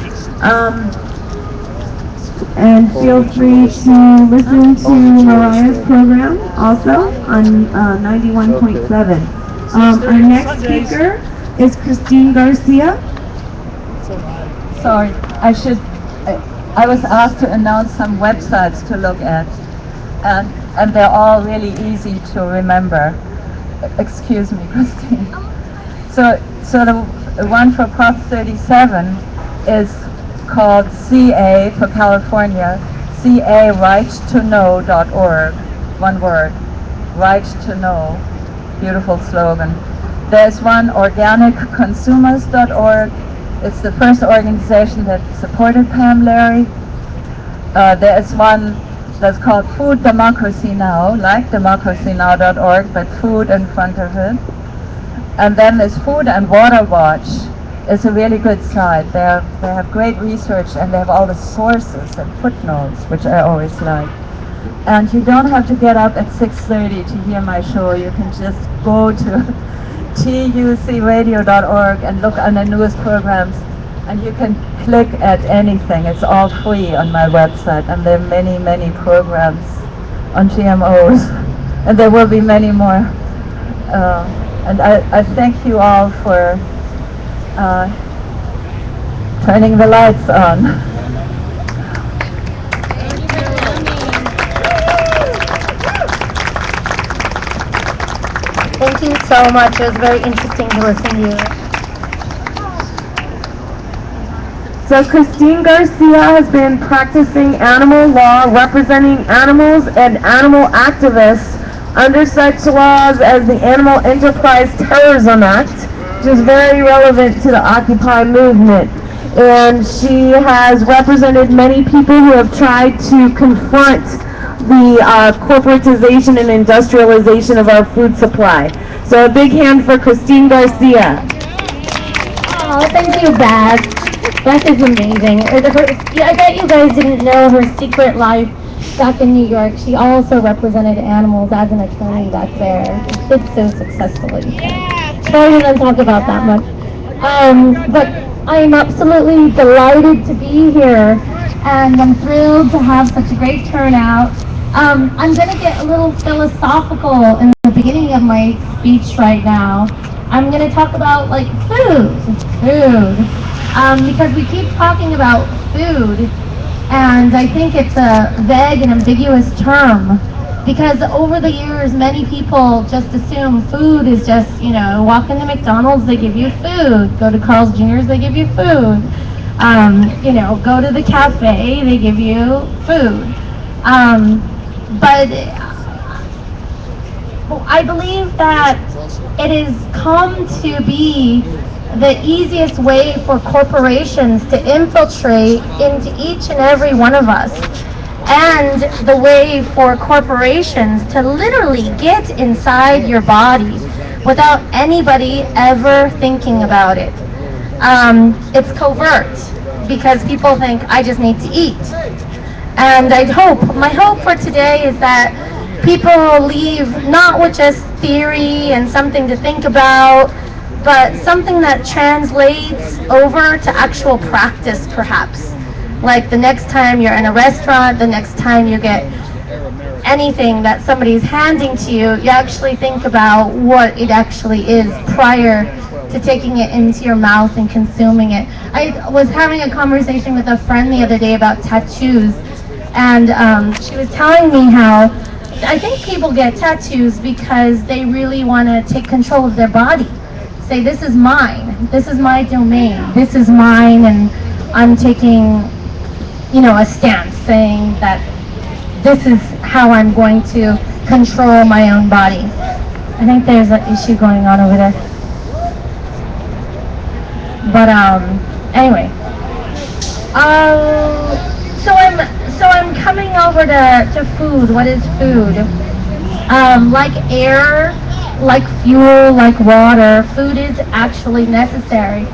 And feel free to listen to Mariah's program also on 91.7. Our next speaker is Christine Garcia. Sorry, I was asked to announce some websites to look at, and they're all really easy to remember. Excuse me, Christine. So the one for Prop 37 is called CA for California, carightoknow.org, one word. right to know. Beautiful slogan. There's one, organicconsumers.org. It's the first organization that supported Pam Larry. There's one that's called Food Democracy Now, like democracynow.org, but food in front of it. And then there's Food and Water Watch. It's a really good site. They have great research, and they have all the sources and footnotes, which I always like. And you don't have to get up at 6:30 to hear my show. You can just go to tucradio.org and look under news programs, and you can click at anything. It's all free on my website, and there are many, many programs on GMOs, and there will be many more. And I thank you all for turning the lights on. Thank you so much. It was very interesting to listen to you. So Christine Garcia has been practicing animal law, representing animals and animal activists under such laws as the Animal Enterprise Terrorism Act, which is very relevant to the Occupy movement. And she has represented many people who have tried to confront the corporatization and industrialization of our food supply. So a big hand for Christine Garcia. Oh, thank you, Beth. Beth is amazing. I bet you guys didn't know her secret life back in New York. She also represented animals as an attorney back there. Did so successfully. Sorry we didn't talk about that much. But I am absolutely delighted to be here, and I'm thrilled to have such a great turnout. I'm going to get a little philosophical in the beginning of my speech right now. I'm going to talk about food, because we keep talking about food, and I think it's a vague and ambiguous term, because over the years many people just assume food is just, walk into McDonald's, they give you food, go to Carl's Jr.'s, they give you food, go to the cafe, they give you food. But I believe that it has come to be the easiest way for corporations to infiltrate into each and every one of us, and the way for corporations to literally get inside your body without anybody ever thinking about it. It's covert, because people think, I just need to eat. And my hope for today is that people will leave not with just theory and something to think about, but something that translates over to actual practice, perhaps. Like the next time you're in a restaurant, the next time you get anything that somebody's handing to you, you actually think about what it actually is prior to taking it into your mouth and consuming it. I was having a conversation with a friend the other day about tattoos, and she was telling me how I think people get tattoos because they really want to take control of their body. Say, this is mine, this is my domain, this is mine, and I'm taking, a stance saying that this is how I'm going to control my own body. I think there's an issue going on over there. But anyway, so I'm coming over to food. What is food? Like air, like fuel, like water, food is actually necessary.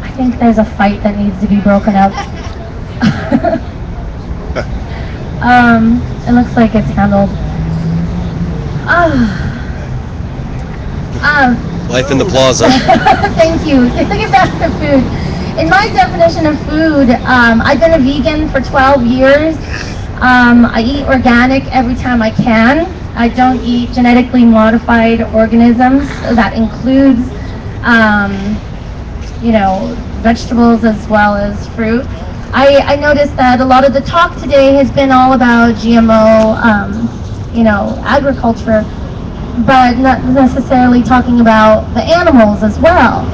I think there's a fight that needs to be broken up. It looks like it's handled. Life in the plaza. Thank you. Let's get back to food. In my definition of food, I've been a vegan for 12 years. I eat organic every time I can. I don't eat genetically modified organisms. That includes, vegetables as well as fruit. I noticed that a lot of the talk today has been all about GMO, agriculture, but not necessarily talking about the animals as well.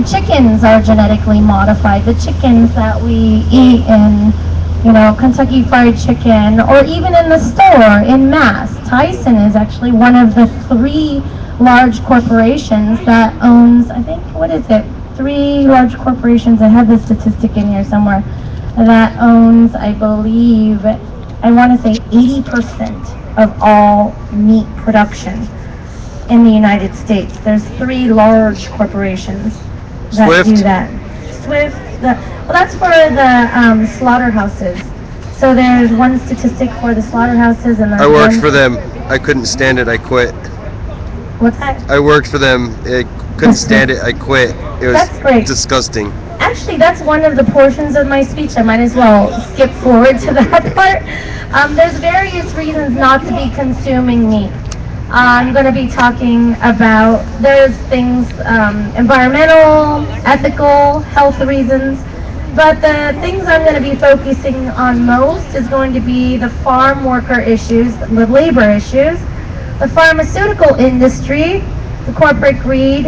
Chickens are genetically modified. The chickens that we eat in Kentucky Fried Chicken, or even in the store in Mass. Tyson is actually one of the 3 large corporations that owns, I think, what is it? 3 large corporations, I have the statistic in here somewhere, that owns, I believe, I want to say 80% of all meat production in the United States. There's 3 large corporations that Swift? do that. Swift, well, that's for the slaughterhouses. So there's one statistic for the slaughterhouses, and there's I worked one for them. I couldn't stand it. I quit. What's that? I worked for them. I couldn't stand it. I quit. It was That's great. disgusting. Actually, that's one of the portions of my speech. I might as well skip forward to that part. There's various reasons not to be consuming meat. I'm going to be talking about, there's things, environmental, ethical, health reasons, but the things I'm going to be focusing on most is going to be the farm worker issues, the labor issues, the pharmaceutical industry, the corporate greed,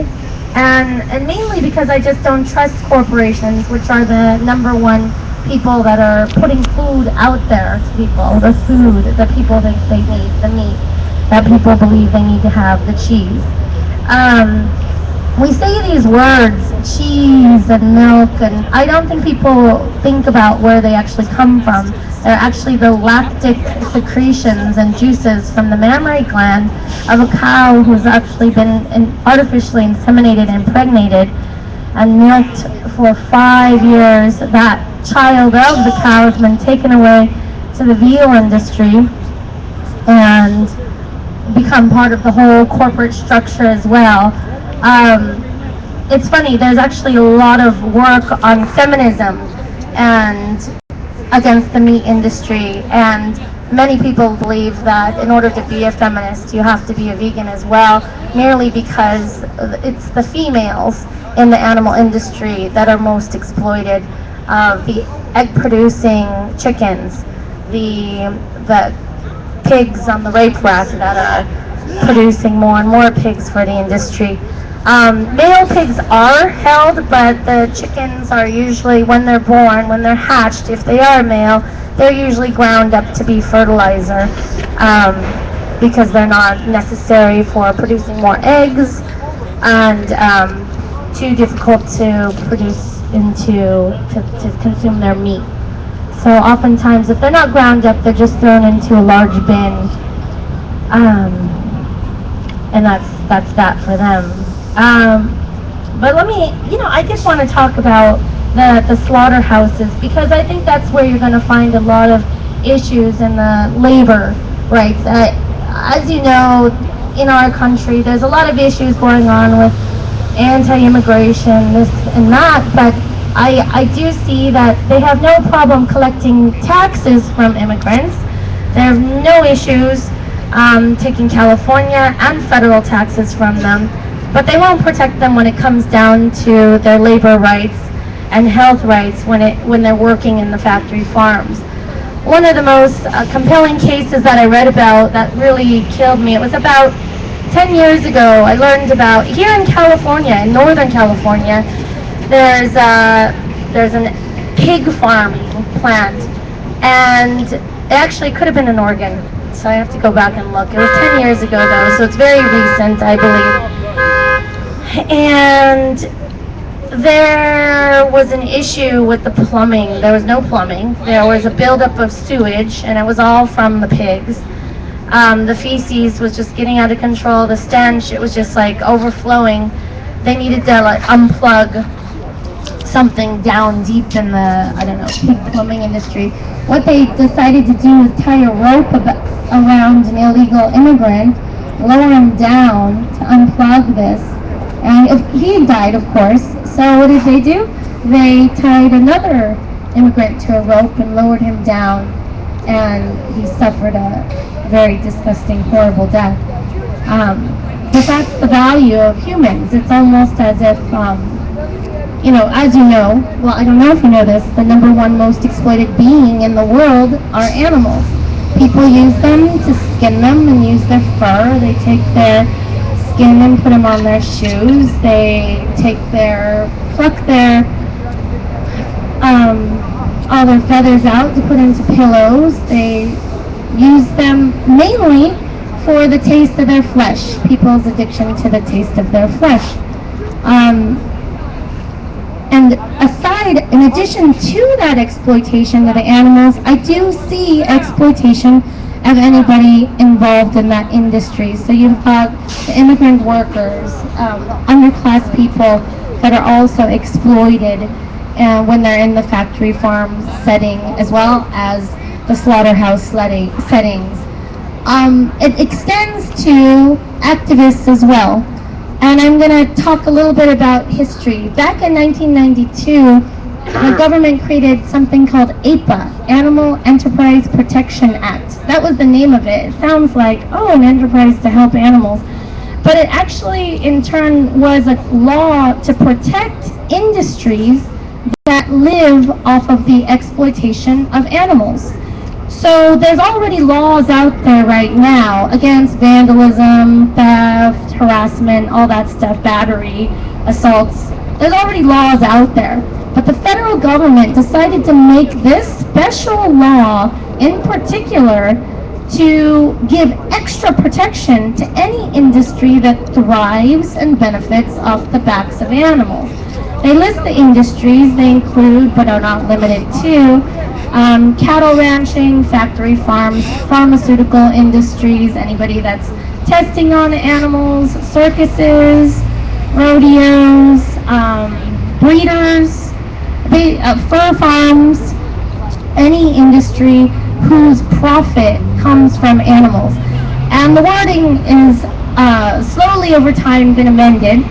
and mainly because I just don't trust corporations, which are the number one people that are putting food out there to people, the food that people think they need, the meat that people believe they need to have, the cheese. We say these words, cheese and milk, and I don't think people think about where they actually come from. They're actually the lactic secretions and juices from the mammary gland of a cow who's actually been artificially inseminated and impregnated and milked for 5 years. That child of the cow has been taken away to the veal industry and become part of the whole corporate structure as well. It's funny, there's actually a lot of work on feminism and against the meat industry, and many people believe that in order to be a feminist you have to be a vegan as well, merely because it's the females in the animal industry that are most exploited. The egg producing chickens, the pigs on the rape rack that are producing more and more pigs for the industry. Male pigs are held, but the chickens are usually, when they're born, when they're hatched, if they are male, they're usually ground up to be fertilizer, because they're not necessary for producing more eggs and too difficult to produce to consume their meat. So oftentimes, if they're not ground up, they're just thrown into a large bin, and that's that for them. But let me, I just want to talk about the slaughterhouses, because I think that's where you're going to find a lot of issues in the labor rights. As you know, in our country, there's a lot of issues going on with anti-immigration, this and that, but I do see that they have no problem collecting taxes from immigrants. They have no issues taking California and federal taxes from them, but they won't protect them when it comes down to their labor rights and health rights when they're working in the factory farms. One of the most compelling cases that I read about that really killed me, it was about 10 years ago. I learned about, here in California, in Northern California, there's an pig farming plant, and it actually could have been in Oregon, so I have to go back and look. It was 10 years ago though, so it's very recent, I believe. And there was an issue with the plumbing. There was no plumbing. There was a buildup of sewage, and it was all from the pigs. The feces was just getting out of control. The stench, it was just like overflowing. They needed to unplug something down deep in the, pig plumbing industry. What they decided to do was tie a rope around an illegal immigrant, lower him down to unplug this. And he had died, of course. So what did they do? They tied another immigrant to a rope and lowered him down, and he suffered a very disgusting, horrible death. But that's the value of humans. It's almost as if, as you know, well, I don't know if you know this, the number one most exploited being in the world are animals. People use them to skin them and use their fur. They take their skin and put them on their shoes. They pluck their all their feathers out to put into pillows. They use them mainly for the taste of their flesh, people's addiction to the taste of their flesh. And in addition to that exploitation of the animals, I do see exploitation of anybody involved in that industry. So you've got the immigrant workers, underclass people that are also exploited when they're in the factory farm setting, as well as the slaughterhouse settings. It extends to activists as well. And I'm going to talk a little bit about history. Back in 1992, the government created something called APA, Animal Enterprise Protection Act. That was the name of it. It sounds like, an enterprise to help animals. But it actually, in turn, was a law to protect industries that live off of the exploitation of animals. So there's already laws out there right now against vandalism, theft, harassment, all that stuff, battery, assaults. There's already laws out there. But the federal government decided to make this special law in particular to give extra protection to any industry that thrives and benefits off the backs of animals. They list the industries. They include, but are not limited to, cattle ranching, factory farms, pharmaceutical industries, anybody that's testing on animals, circuses, rodeos, breeders, fur farms, any industry whose profit comes from animals. And the wording is slowly over time been amended,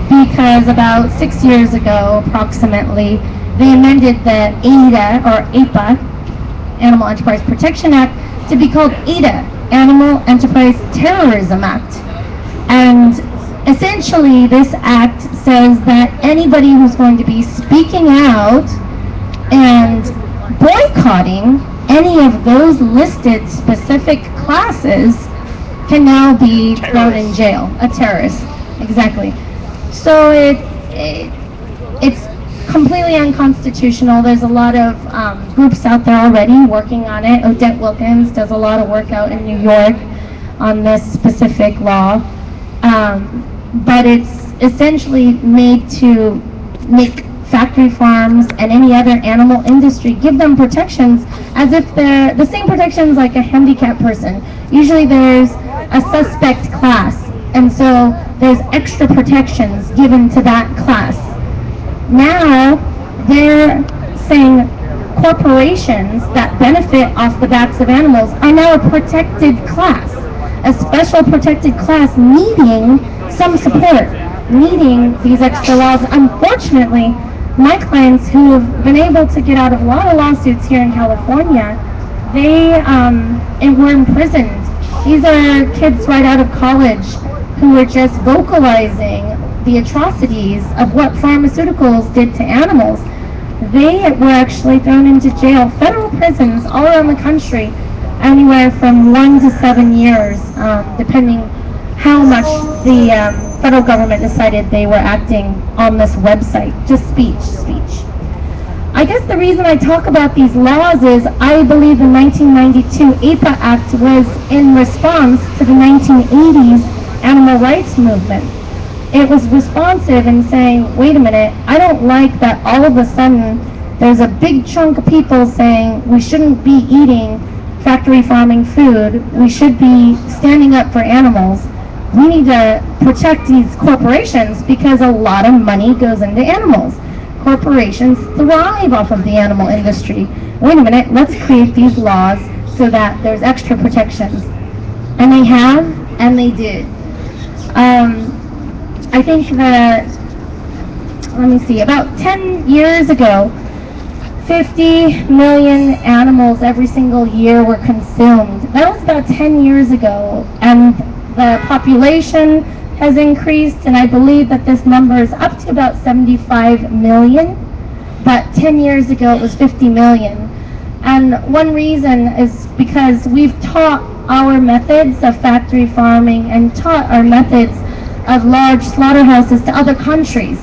because about 6 years ago, approximately, they amended the ADA, or APA, Animal Enterprise Protection Act, to be called ADA, Animal Enterprise Terrorism Act. And essentially, this act says that anybody who's going to be speaking out and boycotting any of those listed specific classes can now be thrown in jail. A terrorist, exactly. So it's completely unconstitutional. There's a lot of groups out there already working on it. Odette Wilkins does a lot of work out in New York on this specific law. But it's essentially made to make factory farms and any other animal industry, give them protections as if they're the same protections like a handicapped person. Usually there's a suspect class, and so there's extra protections given to that class. Now they're saying corporations that benefit off the backs of animals are now a protected class, a special protected class needing some support, needing these extra laws. Unfortunately, my clients who have been able to get out of a lot of lawsuits here in California, they were imprisoned. These are kids right out of college who were just vocalizing the atrocities of what pharmaceuticals did to animals. They were actually thrown into jail, federal prisons all around the country, anywhere from 1 to 7 years, depending how much the federal government decided they were acting on this website. Just speech. I guess the reason I talk about these laws is I believe the 1992 APA Act was in response to the 1980s animal rights movement. It was responsive in saying, wait a minute, I don't like that all of a sudden there's a big chunk of people saying we shouldn't be eating factory farming food, we should be standing up for animals. We need to protect these corporations because a lot of money goes into animals. Corporations thrive off of the animal industry. Wait a minute, let's create these laws so that there's extra protections. And they have, and they did. I think that, about 10 years ago, 50 million animals every single year were consumed. That was about 10 years ago, and the population has increased, and I believe that this number is up to about 75 million, but 10 years ago it was 50 million. And one reason is because we've taught our methods of factory farming and taught our methods of large slaughterhouses to other countries,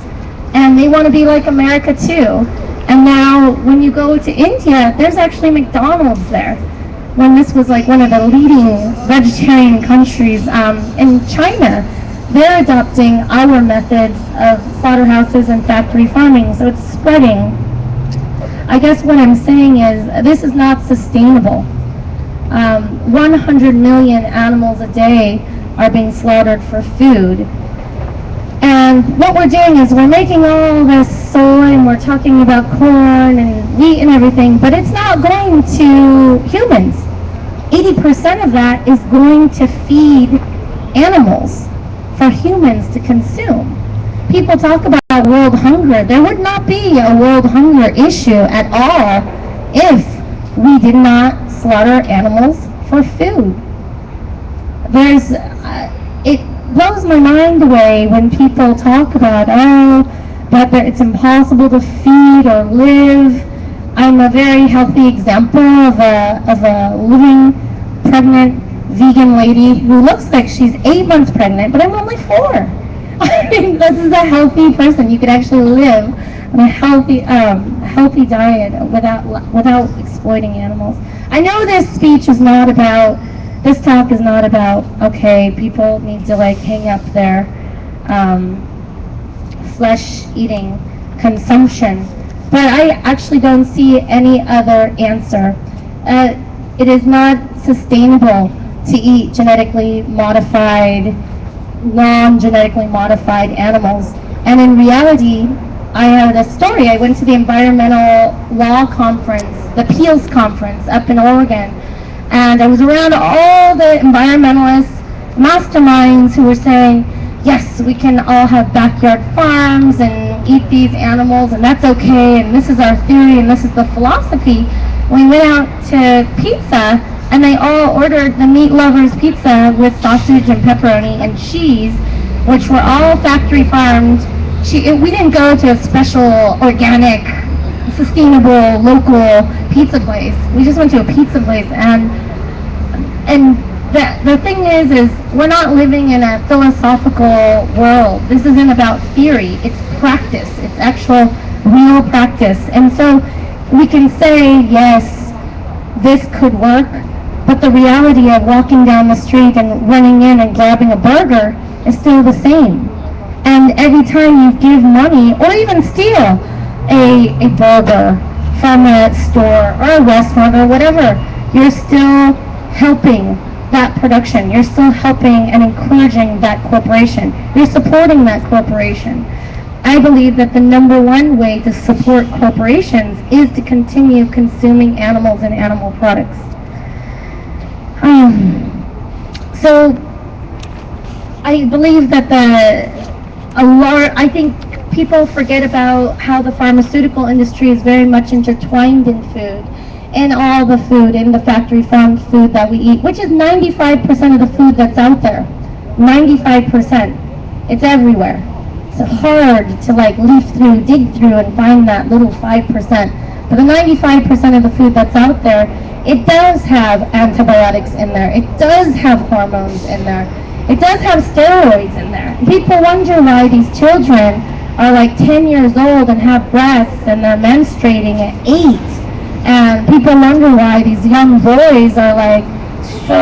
and they want to be like America too. And now when you go to India, there's actually McDonald's there. When this was like one of the leading vegetarian countries in China, they're adopting our methods of slaughterhouses and factory farming, so it's spreading. I guess what I'm saying is this is not sustainable. 100 million animals a day are being slaughtered for food. And what we're doing is we're making all this soy and we're talking about corn and wheat and everything, but it's not going to humans. 80% of that is going to feed animals for humans to consume. People talk about world hunger. There would not be a world hunger issue at all if we did not slaughter animals for food. It blows my mind away when people talk about, but it's impossible to feed or live. I'm a very healthy example of a living, pregnant, vegan lady who looks like she's 8 months pregnant, but I'm only 4. I mean, this is a healthy person. You could actually live on a healthy diet without exploiting animals. I know this talk is not about, okay, people need to like hang up their flesh-eating consumption, but I actually don't see any other answer. It is not sustainable to eat genetically modified, non-genetically modified animals. And in reality, I had a story. I went to the environmental law conference, the PEALS conference up in Oregon, and I was around all the environmentalists, masterminds who were saying, yes, we can all have backyard farms and eat these animals, and that's okay, and this is our theory, and this is the philosophy. We went out to pizza, and they all ordered the meat lovers pizza with sausage and pepperoni and cheese, which were all factory farmed. We didn't go to a special organic, sustainable, local pizza place. We just went to a pizza place, and the thing is we're not living in a philosophical world. This isn't about theory. It's practice. It's actual, real practice. And so we can say, yes, this could work, but the reality of walking down the street and running in and grabbing a burger is still the same. And every time you give money, or even steal a burger from a store or a restaurant or whatever, you're still helping that production. You're still helping and encouraging that corporation. You're supporting that corporation. I believe that the number one way to support corporations is to continue consuming animals and animal products. So I believe that I think people forget about how the pharmaceutical industry is very much intertwined in food, in all the food, in the factory farmed food that we eat, which is 95% of the food that's out there. 95%. It's everywhere. It's hard to like leaf through, dig through, and find that little 5%. But the 95% of the food that's out there, it does have antibiotics in there. It does have hormones in there. It does have steroids in there. People wonder why these children are like 10 years old and have breasts and they're menstruating at 8. And people wonder why these young boys are like so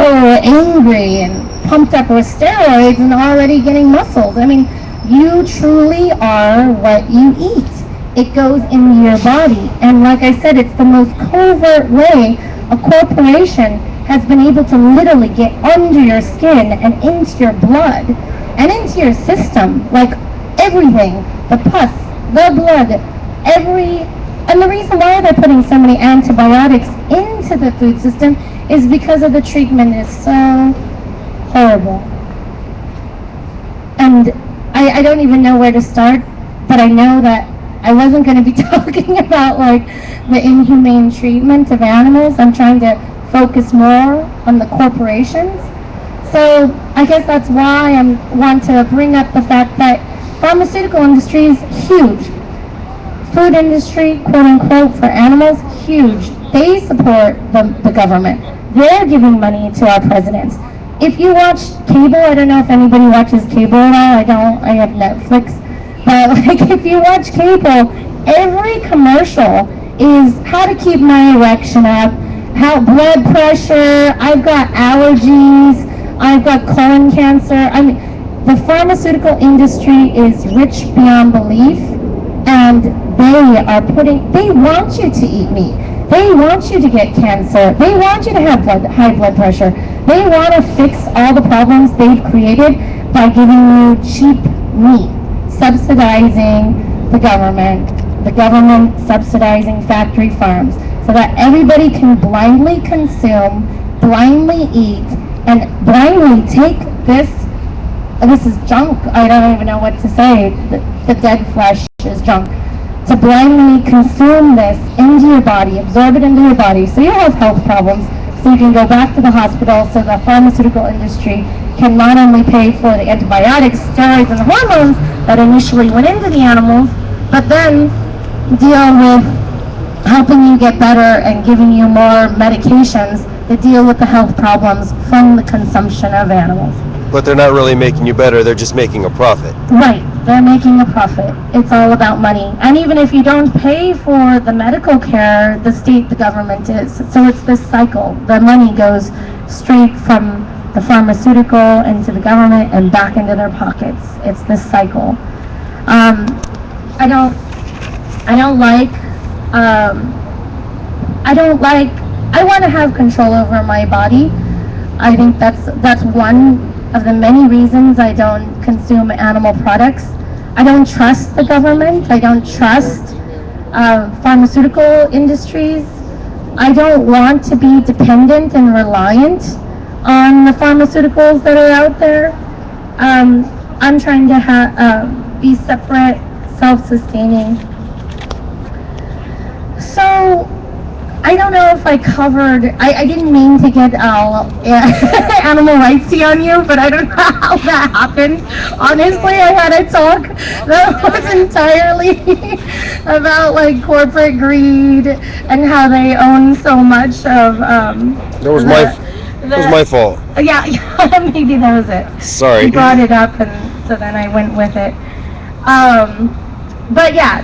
angry and pumped up with steroids and already getting muscles. I mean, you truly are what you eat. It goes into your body. And like I said, it's the most covert way a corporation has been able to literally get under your skin and into your blood and into your system, like everything, the pus, the blood, and the reason why they're putting so many antibiotics into the food system is because of the treatment is so horrible. And I don't even know where to start, but I know that I wasn't going to be talking about like the inhumane treatment of animals. I'm trying to focus more on the corporations. So I guess that's why I want to bring up the fact that pharmaceutical industry is huge. Food industry, quote unquote, for animals, huge. They support the government. They're giving money to our presidents. If you watch cable, I don't know if anybody watches cable at all. I don't. I have Netflix. But like, if you watch cable, every commercial is how to keep my erection up, how blood pressure, I've got allergies, I've got colon cancer. I mean, the pharmaceutical industry is rich beyond belief, and they want you to eat meat. They want you to get cancer. They want you to have high blood pressure. They want to fix all the problems they've created by giving you cheap meat, subsidizing the government subsidizing factory farms, so that everybody can blindly consume, blindly eat, and blindly take this is junk. I don't even know what to say. The dead flesh is junk. To blindly consume this into your body, absorb it into your body, so you have health problems, so you can go back to the hospital, so the pharmaceutical industry can not only pay for the antibiotics, steroids, and hormones that initially went into the animals, but then deal with helping you get better and giving you more medications that deal with the health problems from the consumption of animals. But they're not really making you better, they're just making a profit. Right, they're making a profit. It's all about money. And even if you don't pay for the medical care, the government is. So it's this cycle. The money goes straight from the pharmaceutical into the government and back into their pockets. It's this cycle. I want to have control over my body. I think that's one of the many reasons I don't consume animal products. I don't trust the government. I don't trust pharmaceutical industries. I don't want to be dependent and reliant on the pharmaceuticals that are out there. I'm trying to be separate, self-sustaining. So I don't know if I covered, I didn't mean to get animal rightsy on you, but I don't know how that happened. Honestly, I had a talk that was entirely about like corporate greed and how they own so much of That was my fault. Yeah, maybe that was it. Sorry. You brought it up, and so then I went with it. But yeah,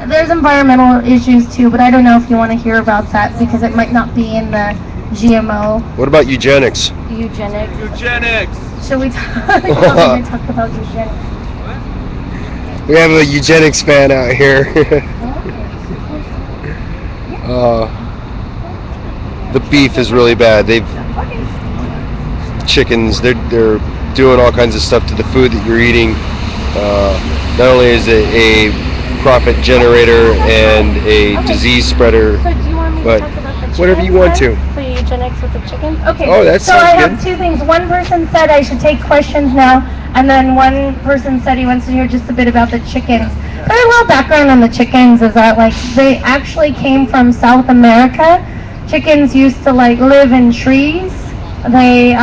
there's environmental issues too, but I don't know if you want to hear about that because it might not be in the GMO. What about eugenics? Eugenics. Eugenics. Should we talk about eugenics? We have a eugenics fan out here. The beef is really bad. Chickens, they're doing all kinds of stuff to the food that you're eating. Not only is it a profit generator and a disease spreader, So do you want me but to talk about the chickens whatever you want to. The eugenics with the chickens? Okay. Oh, that so sounds I good. have two things. One person said I should take questions now, and then one person said he wants to hear just a bit about the chickens. A little background on the chickens is that like they actually came from South America. Chickens used to like live in trees. They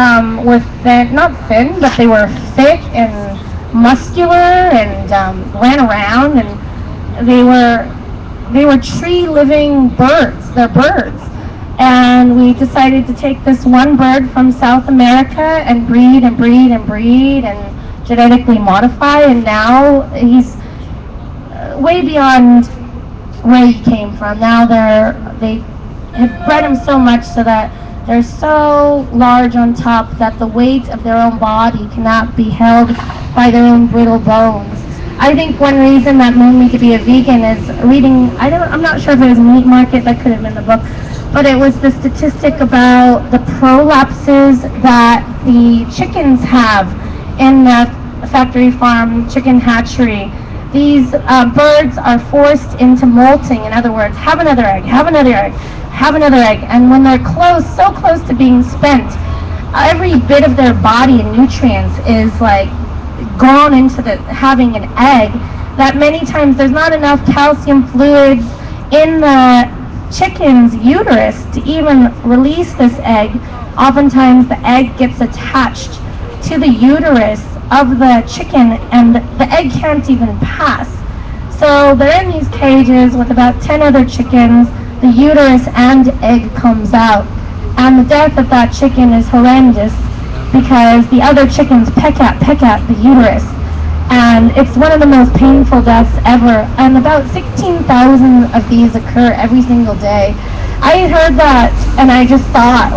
were not thin, but they were thick and muscular and ran around, and they were tree living birds. They're birds. And we decided to take this one bird from South America and breed and breed and breed and genetically modify, and now he's way beyond where he came from. Now they have bred him so much so that they're so large on top that the weight of their own body cannot be held by their own brittle bones. I think one reason that moved me to be a vegan is reading, I'm not sure if it was Meat Market, that could have been the book, but it was the statistic about the prolapses that the chickens have in the factory farm chicken hatchery. These birds are forced into molting. In other words, have another egg, have another egg, have another egg. And when they're so close to being spent, every bit of their body and nutrients is like gone into having an egg, that many times there's not enough calcium fluids in the chicken's uterus to even release this egg. Oftentimes the egg gets attached to the uterus of the chicken and the egg can't even pass. So they're in these cages with about 10 other chickens. The uterus and egg comes out, and the death of that chicken is horrendous because the other chickens peck at the uterus. And it's one of the most painful deaths ever. And about 16,000 of these occur every single day. I heard that, and I just thought,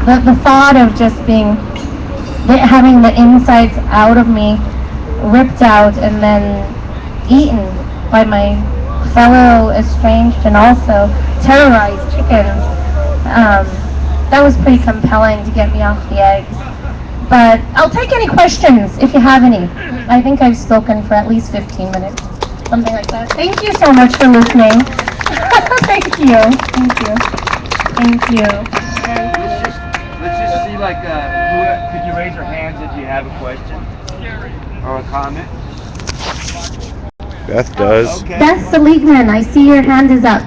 the thought of just having the insides out of me ripped out and then eaten by my fellow estranged and also terrorized chickens. That was pretty compelling to get me off the eggs. But I'll take any questions if you have any. I think I've spoken for at least 15 minutes, something like that. Thank you so much for listening. Thank you. Thank you. Thank you. Let's just see, could you raise your hands if you have a question or a comment? Beth does. Okay. Beth Seligman, I see your hand is up.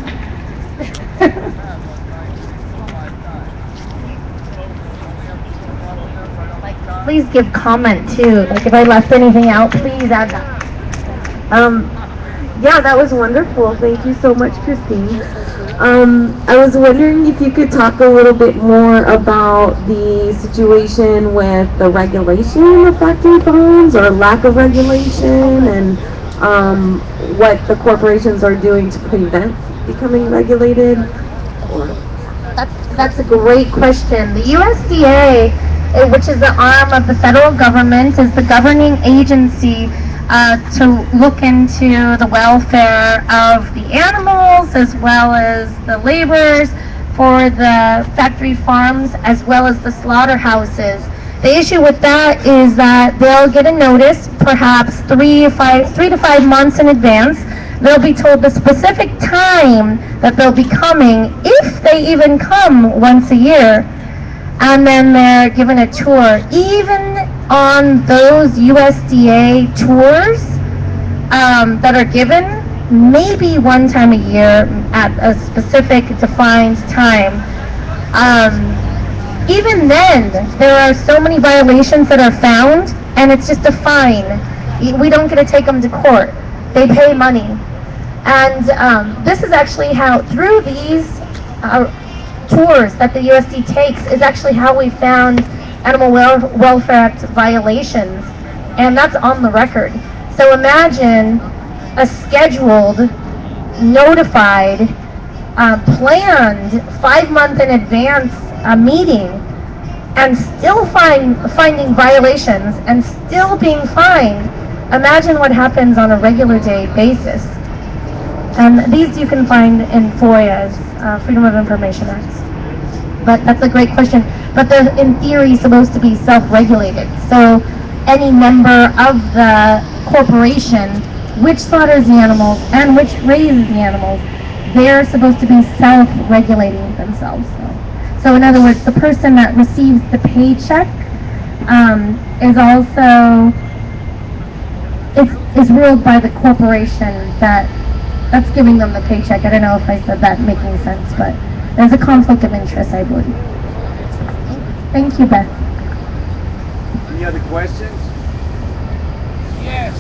Please give comment too. Like if I left anything out, please add that. Yeah, that was wonderful. Thank you so much, Christine. I was wondering if you could talk a little bit more about the situation with the regulation of factory farms or lack of regulation, and what the corporations are doing to prevent becoming regulated. That's a great question. The USDA, which is the arm of the federal government, is the governing agency to look into the welfare of the animals as well as the laborers for the factory farms as well as the slaughterhouses. The issue with that is that they'll get a notice perhaps 3 to 5 months in advance. They'll be told the specific time that they'll be coming, if they even come once a year, and then they're given a tour. Even on those USDA tours that are given, maybe one time a year at a specific defined time, even then, there are so many violations that are found, and it's just a fine. We don't get to take them to court. They pay money. And this is actually how, through these tours that the USD takes, is actually how we found Animal Welfare Act violations. And that's on the record. So imagine a scheduled, notified, planned 5 month in advance meeting, and still finding violations and still being fined. Imagine what happens on a regular day basis. And these you can find in FOIA's Freedom of Information Acts. But that's a great question. But they're in theory supposed to be self-regulated. So any member of the corporation which slaughters the animals and which raises the animals, they're supposed to be self-regulating themselves. So in other words, the person that receives the paycheck is also is ruled by the corporation that's giving them the paycheck. I don't know if I said that making sense, but there's a conflict of interest, I believe. Thank you, Beth. Any other questions? Yes.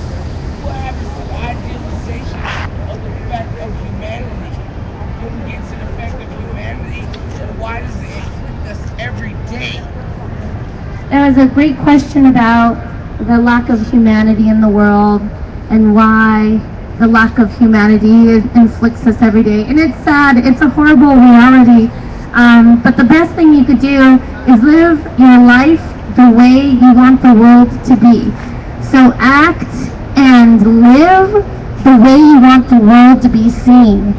What happens to the idealization of the fact of humanity? What gets in the fact of humanity, and why does it afflict us every day? That was a great question about the lack of humanity in the world and why the lack of humanity inflicts us every day. And it's sad. It's a horrible reality. But the best thing you could do is live your life the way you want the world to be. So act and live the way you want the world to be seen.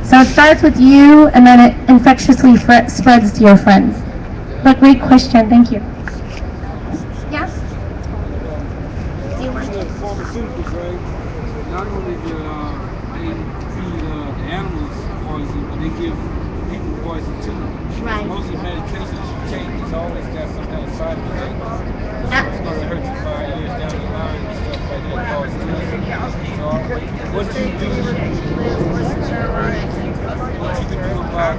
So it starts with you, and then it infectiously spreads to your friends. But great question. Thank you. Yes? Do you want to? Pharmaceuticals, right? Not only do they feed the animals poison, but they give people poison too. Right. Most of the medications you take is always got some kind of side effect. It's going to hurt you 5 years down the line and stuff like that. Cause so what you do about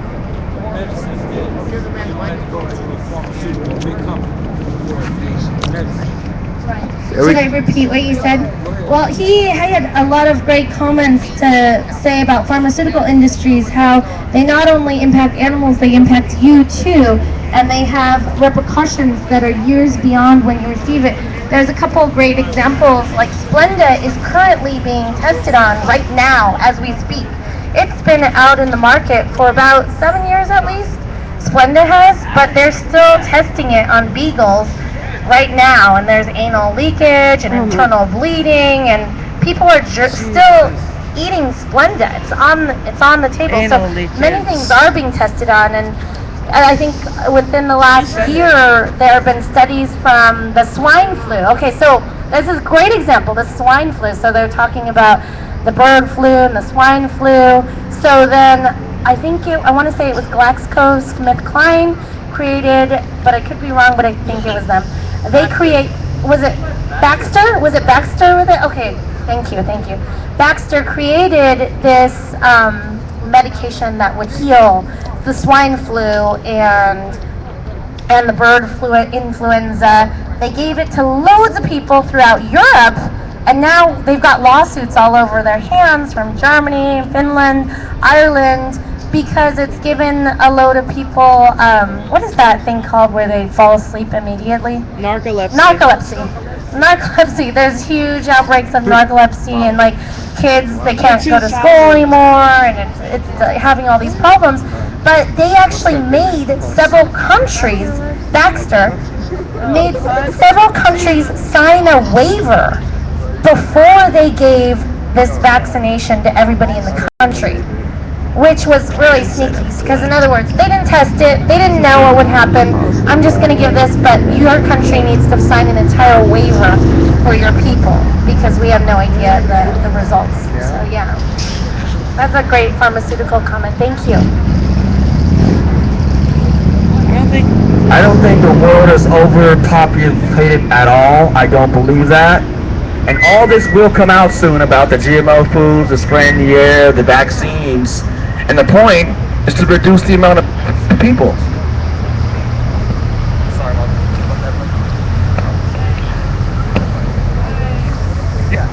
medicines that you don't have to go to a pharmaceutical big company for medicine. Should I repeat what you said? Well, he had a lot of great comments to say about pharmaceutical industries, how they not only impact animals, they impact you too. and they have repercussions that are years beyond when you receive it. There's a couple of great examples, like Splenda is currently being tested on right now as we speak. It's been out in the market for about 7 years at least. Splenda has, but they're still testing it on beagles right now, and there's anal leakage and internal bleeding, and people are still eating Splenda. It's on the table. So many things are being tested on, and I think within the last year there have been studies from the swine flu. Okay, so this is a great example, the swine flu. So they're talking about the bird flu and the swine flu. So then I want to say it was GlaxoSmithKline created, but I could be wrong, but I think it was them. Was it Baxter? Was it Baxter with it? Okay, thank you. Baxter created this medication that would heal the swine flu and the bird flu influenza. They gave it to loads of people throughout Europe, and now they've got lawsuits all over their hands from Germany, Finland, Ireland, because it's given a load of people, what is that thing called where they fall asleep immediately? Narcolepsy. There's huge outbreaks of narcolepsy, and like kids, they can't go to school anymore, and it's having all these problems. But they actually made several countries, Baxter made several countries sign a waiver before they gave this vaccination to everybody in the country, which was really sneaky, because in other words, they didn't test it, they didn't know what would happen. I'm just going to give this, but your country needs to sign an entire waiver for your people, because we have no idea the results. So yeah, that's a great pharmaceutical comment. Thank you. I don't think the world is overpopulated at all. I don't believe that. And all this will come out soon about the GMO foods, the spraying the air, the vaccines. And the point is to reduce the amount of people. Sorry about that. Yeah.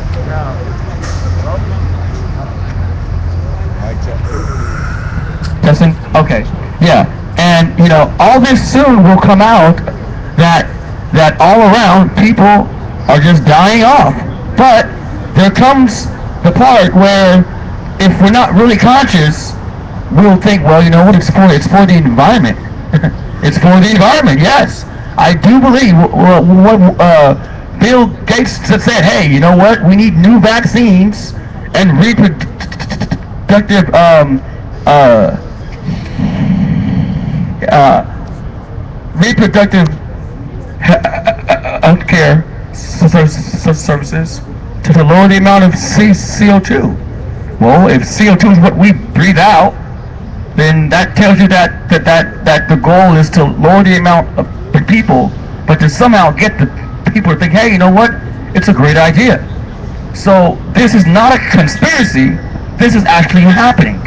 Testing? Okay. Yeah. And all this soon will come out that all around people are just dying off. But there comes the part where if we're not really conscious, we'll think, well, you know what, it's for the environment. It's for the environment, yes. I do believe what Bill Gates said, hey, you know what, we need new vaccines and reproductive reproductive health care services to lower the amount of CO2. Well, if CO2 is what we breathe out, then that tells you that the goal is to lower the amount of people, but to somehow get the people to think, hey, you know what, it's a great idea. So this is not a conspiracy, this is actually happening.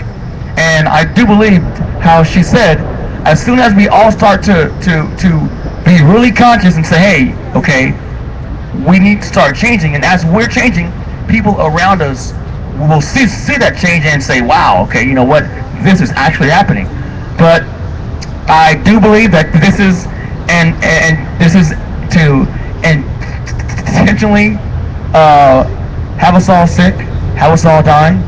And I do believe how she said, as soon as we all start to be really conscious and say, hey, okay, we need to start changing, and as we're changing, people around us will see that change and say, wow, okay, you know what, this is actually happening. But I do believe that this is and this is to intentionally have us all sick, have us all dying.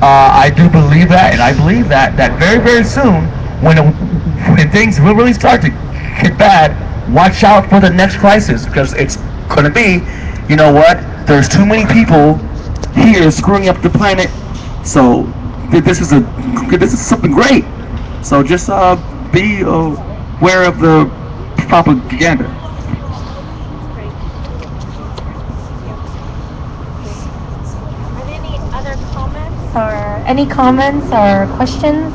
I do believe that, and I believe that very, very soon, when things will really start to get bad, watch out for the next crisis, because it's going to be, you know what, there's too many people here screwing up the planet, so this is something great. So just be aware of the propaganda. Any comments or questions?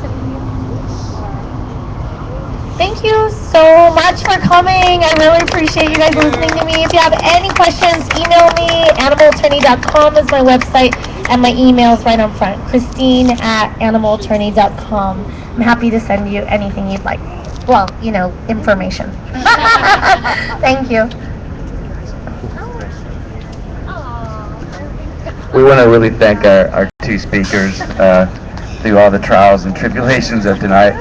Thank you so much for coming. I really appreciate you guys listening to me. If you have any questions, email me. Animalattorney.com is my website, and my email is right on front. Christine@animalattorney.com. I'm happy to send you anything you'd like. Well, information. Thank you. We want to really thank our two speakers through all the trials and tribulations of tonight.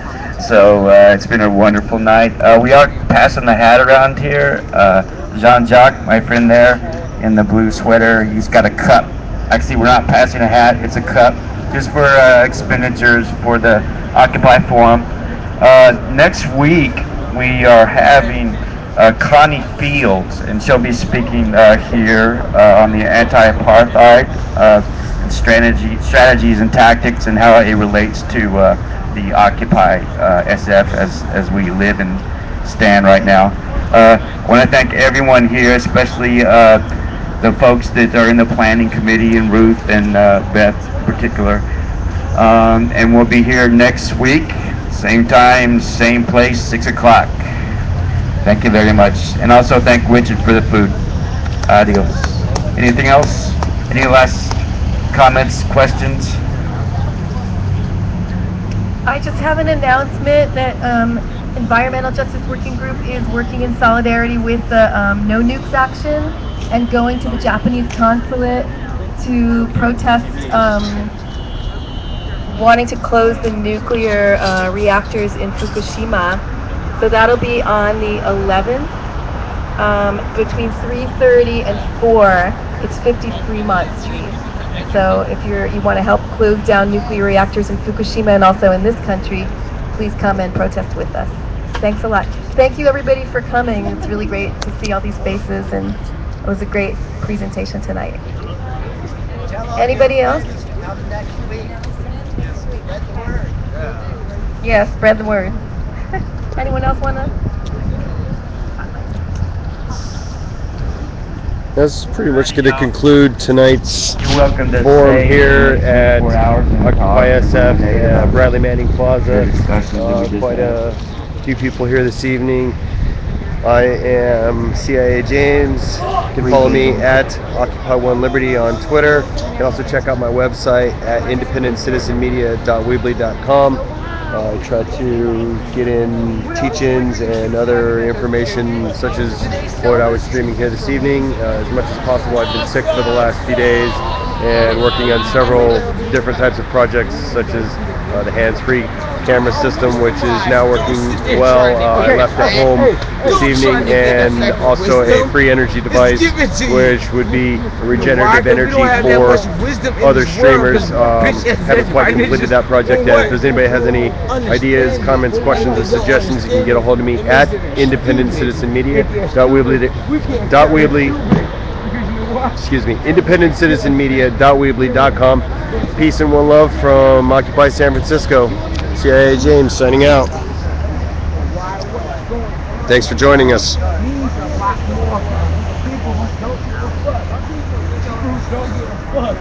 So it's been a wonderful night. We are passing the hat around here. Jean-Jacques, my friend there in the blue sweater, he's got a cup. Actually, we're not passing a hat, it's a cup, just for expenditures for the Occupy Forum. Next week, we are having Connie Fields, and she'll be speaking here on the anti-apartheid strategies and tactics and how it relates to the Occupy SF as we live and stand right now. I want to thank everyone here, especially the folks that are in the planning committee, and Ruth and Beth in particular. And we'll be here next week, same time, same place, 6 o'clock. Thank you very much. And also thank Richard for the food. Adios. Anything else? Any last comments, questions? I just have an announcement that Environmental Justice Working Group is working in solidarity with the No Nukes Action and going to the Japanese consulate to protest wanting to close the nuclear reactors in Fukushima. So that'll be on the 11th between 3:30 and 4. It's 50 Fremont Street. So if you want to help close down nuclear reactors in Fukushima and also in this country, please come and protest with us. Thanks a lot. Thank you everybody for coming. It's really great to see all these faces, and it was a great presentation tonight. Anybody else? Yes, spread the word. Anyone else want to? That's pretty much going to conclude tonight's You're welcome to forum stay here for at 24 hours and Occupy talk SF, and debate Bradley Manning Plaza. the discussions that we just Quite had. a few people here this evening. I am CIA James. You can follow me at Occupy One Liberty on Twitter. You can also check out my website at independencitizenmedia.weebly.com. I try to get in teach-ins and other information such as what I was streaming here this evening as much as possible. I've been sick for the last few days and working on several different types of projects such as the hands-free camera system, which is now working well. I left at home this evening, and also a free energy device, which would be regenerative energy for other streamers. Haven't quite completed that project yet. If there's anybody that has any ideas, comments, questions, or suggestions, you can get a hold of me at independentcitizenmedia.weebly.com. Peace and one love from Occupy San Francisco. CIA James signing out. Thanks for joining us. Needs a lot more people who don't give a fuck. Don't give a fuck.